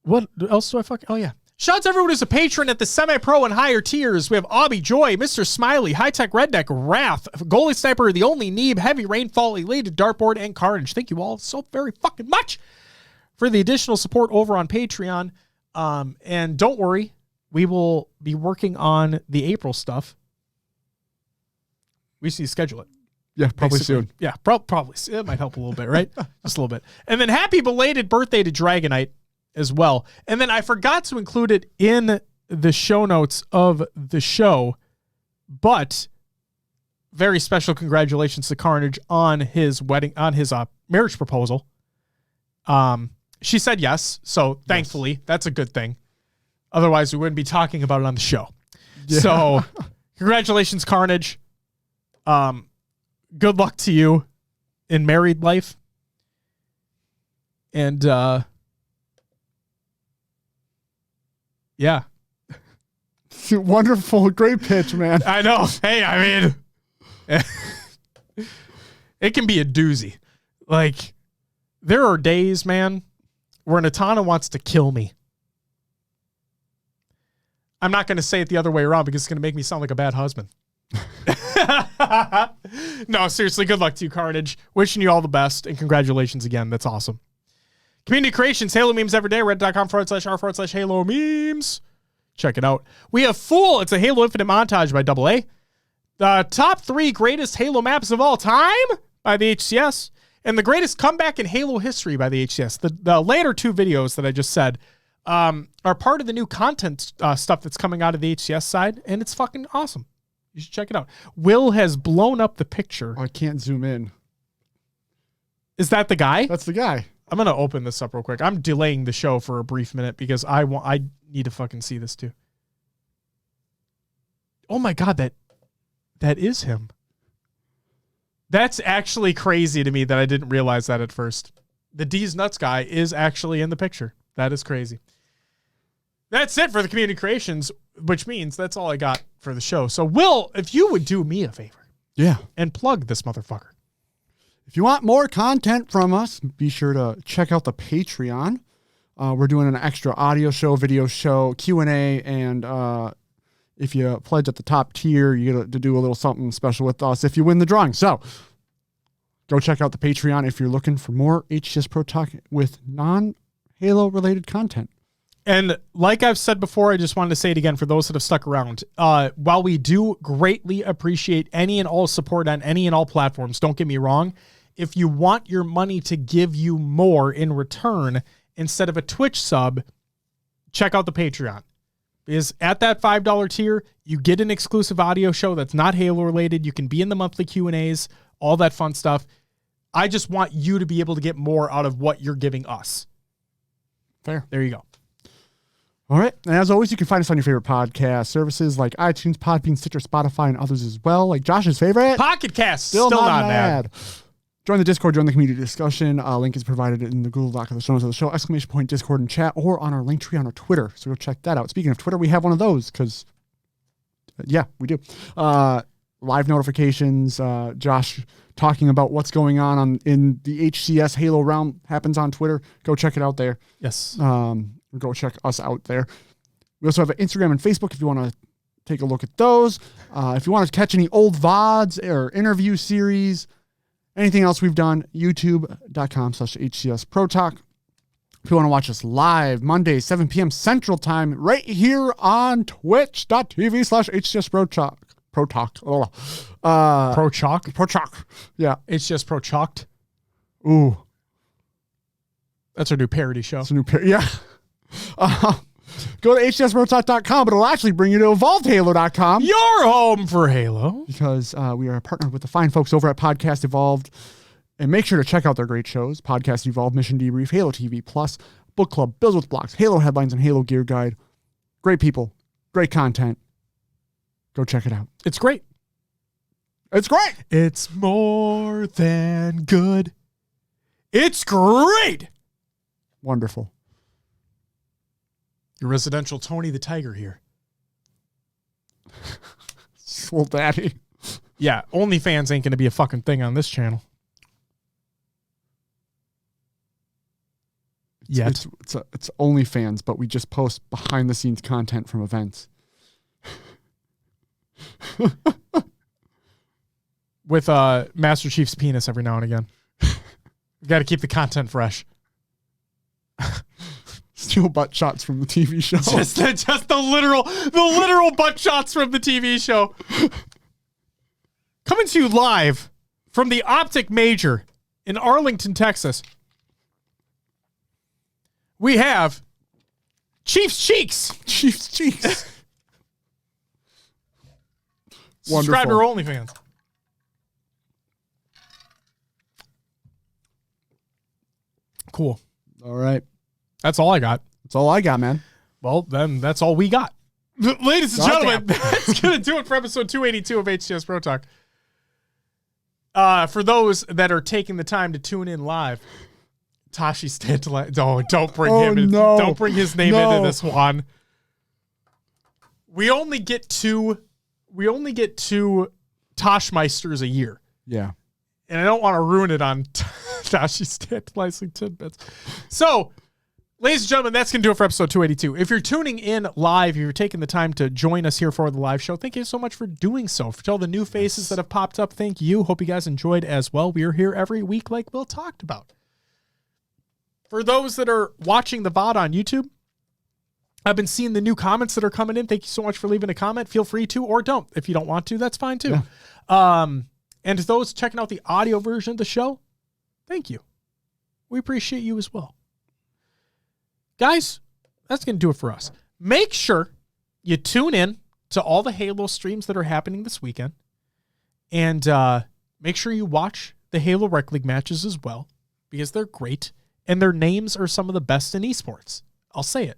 What else do I fuck? Oh, yeah. Shout out to everyone who's a patron at the semi-pro and higher tiers. We have Obby Joy, Mr. Smiley, High Tech Redneck, Wrath, Goalie Sniper, The Only Neeb, Heavy Rainfall, Elated Dartboard, and Carnage. Thank you all so very fucking much for the additional support over on Patreon. And don't worry, we will be working on the April stuff. We just need to schedule it. Yeah, probably Basically. soon. Yeah, probably. It might help a little bit, right? Just a little bit. And then happy belated birthday to Dragonite as well. And then I forgot to include it in the show notes of the show, but very special congratulations to Carnage on his marriage proposal. She said yes, so thankfully that's a good thing. Otherwise, we wouldn't be talking about it on the show. Yeah. So congratulations, Carnage. Good luck to you in married life. And, yeah. Wonderful. Great pitch, man. I know. Hey, I mean, it can be a doozy. Like, there are days, man, where Natana wants to kill me. I'm not going to say it the other way around because it's going to make me sound like a bad husband. No, seriously, good luck to you, Carnage. Wishing you all the best, and congratulations again. That's awesome. Community creations, Halo memes every day, reddit.com/r/Halo memes. Check it out. We have Fool. It's a Halo Infinite montage by AA. The top 3 greatest Halo maps of all time by the HCS. And the greatest comeback in Halo history by the HCS. The later 2 videos that I just said are part of the new content stuff that's coming out of the HCS side, and it's fucking awesome. You should check it out. Will has blown up the picture. Oh, I can't zoom in. Is that the guy? That's the guy. I'm going to open this up real quick. I'm delaying the show for a brief minute because I need to fucking see this too. Oh my God, that is him. That's actually crazy to me that I didn't realize that at first. The D's Nuts guy is actually in the picture. That is crazy. That's it for the community creations, which means that's all I got for the show. So, Will, if you would do me a favor. Yeah. And plug this motherfucker. If you want more content from us, be sure to check out the Patreon. We're doing an extra audio show, video show, Q&A, and if you pledge at the top tier, you get to do a little something special with us if you win the drawing. So go check out the Patreon if you're looking for more HCS Pro Talk with non-Halo related content. And like I've said before, I just wanted to say it again for those that have stuck around. While we do greatly appreciate any and all support on any and all platforms, don't get me wrong. If you want your money to give you more in return instead of a Twitch sub, check out the Patreon. Because at that $5 tier, you get an exclusive audio show that's not Halo related. You can be in the monthly Q&As, all that fun stuff. I just want you to be able to get more out of what you're giving us. Fair. There you go. All right. And as always, you can find us on your favorite podcast services like iTunes, Podbean, Stitcher, Spotify, and others as well. Like Josh's favorite. Pocket Cast. Still not mad. Join the Discord, join the community discussion. Link is provided in the Google Doc of the show notes of the show, !, Discord and chat, or on our link tree on our Twitter. So go check that out. Speaking of Twitter, we have one of those because, yeah, we do. Live notifications, Josh talking about what's going on in the HCS Halo realm happens on Twitter. Go check it out there. Yes. Go check us out there. We also have an Instagram and Facebook if you want to take a look at those. If you want to catch any old VODs or interview series, anything else we've done, youtube.com/HCS Pro Talk. If you want to watch us live, Monday, 7 p.m. Central Time, right here on twitch.tv/HCS Pro Talk. Pro Talk. Pro Chalk? Pro Talk. Yeah. HCS Pro Chalked. Ooh. That's our new parody show. It's a new yeah. Go to hcsprotalk.com, but it'll actually bring you to evolvedhalo.com. Your home for Halo. Because we are partnered with the fine folks over at Podcast Evolved. And make sure to check out their great shows. Podcast Evolved, Mission Debrief, Halo TV Plus, Book Club, Bills with Blocks, Halo Headlines, and Halo Gear Guide. Great people. Great content. Go check it out. It's great. It's great. It's more than good. It's great. Wonderful. Your residential Tony the Tiger here. Swole daddy. Yeah, OnlyFans ain't going to be a fucking thing on this channel. Yet. It's OnlyFans, but we just post behind the scenes content from events. With Master Chief's penis every now and again. We got to keep the content fresh. Steal butt shots from the TV show. Just the literal butt shots from the TV show. Coming to you live from the Optic Major in Arlington, Texas. We have Chief's Cheeks. Chief's Cheeks. Subscribe to our OnlyFans. Cool. All right. That's all I got. That's all I got, man. Well, then that's all we got. Ladies and gentlemen, that's going to do it for episode 282 of HCS Pro Talk. For those that are taking the time to tune in live, Tashi Stantala. Oh, don't bring him in. No. Don't bring his name into this one. We only get two Toshmeisters a year. Yeah. And I don't want to ruin it on Tashi Stantalizing tidbits. So, ladies and gentlemen, that's going to do it for episode 282. If you're tuning in live, if you're taking the time to join us here for the live show, thank you so much for doing so. For all the new faces that have popped up, thank you. Hope you guys enjoyed as well. We are here every week like Will talked about. For those that are watching the VOD on YouTube, I've been seeing the new comments that are coming in. Thank you so much for leaving a comment. Feel free to or don't. If you don't want to, that's fine too. Yeah. And to those checking out the audio version of the show, thank you. We appreciate you as well. Guys, that's going to do it for us. Make sure you tune in to all the Halo streams that are happening this weekend. And make sure you watch the Halo Rec League matches as well, because they're great. And their names are some of the best in esports. I'll say it.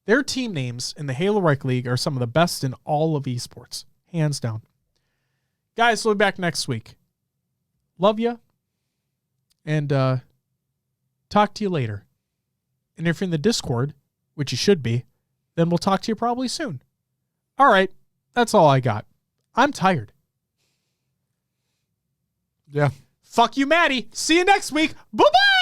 Their team names in the Halo Reich League are some of the best in all of esports. Hands down. Guys, we'll be back next week. Love you. And talk to you later. And if you're in the Discord, which you should be, then we'll talk to you probably soon. All right. That's all I got. I'm tired. Yeah. Fuck you, Maddie. See you next week. Bye-bye.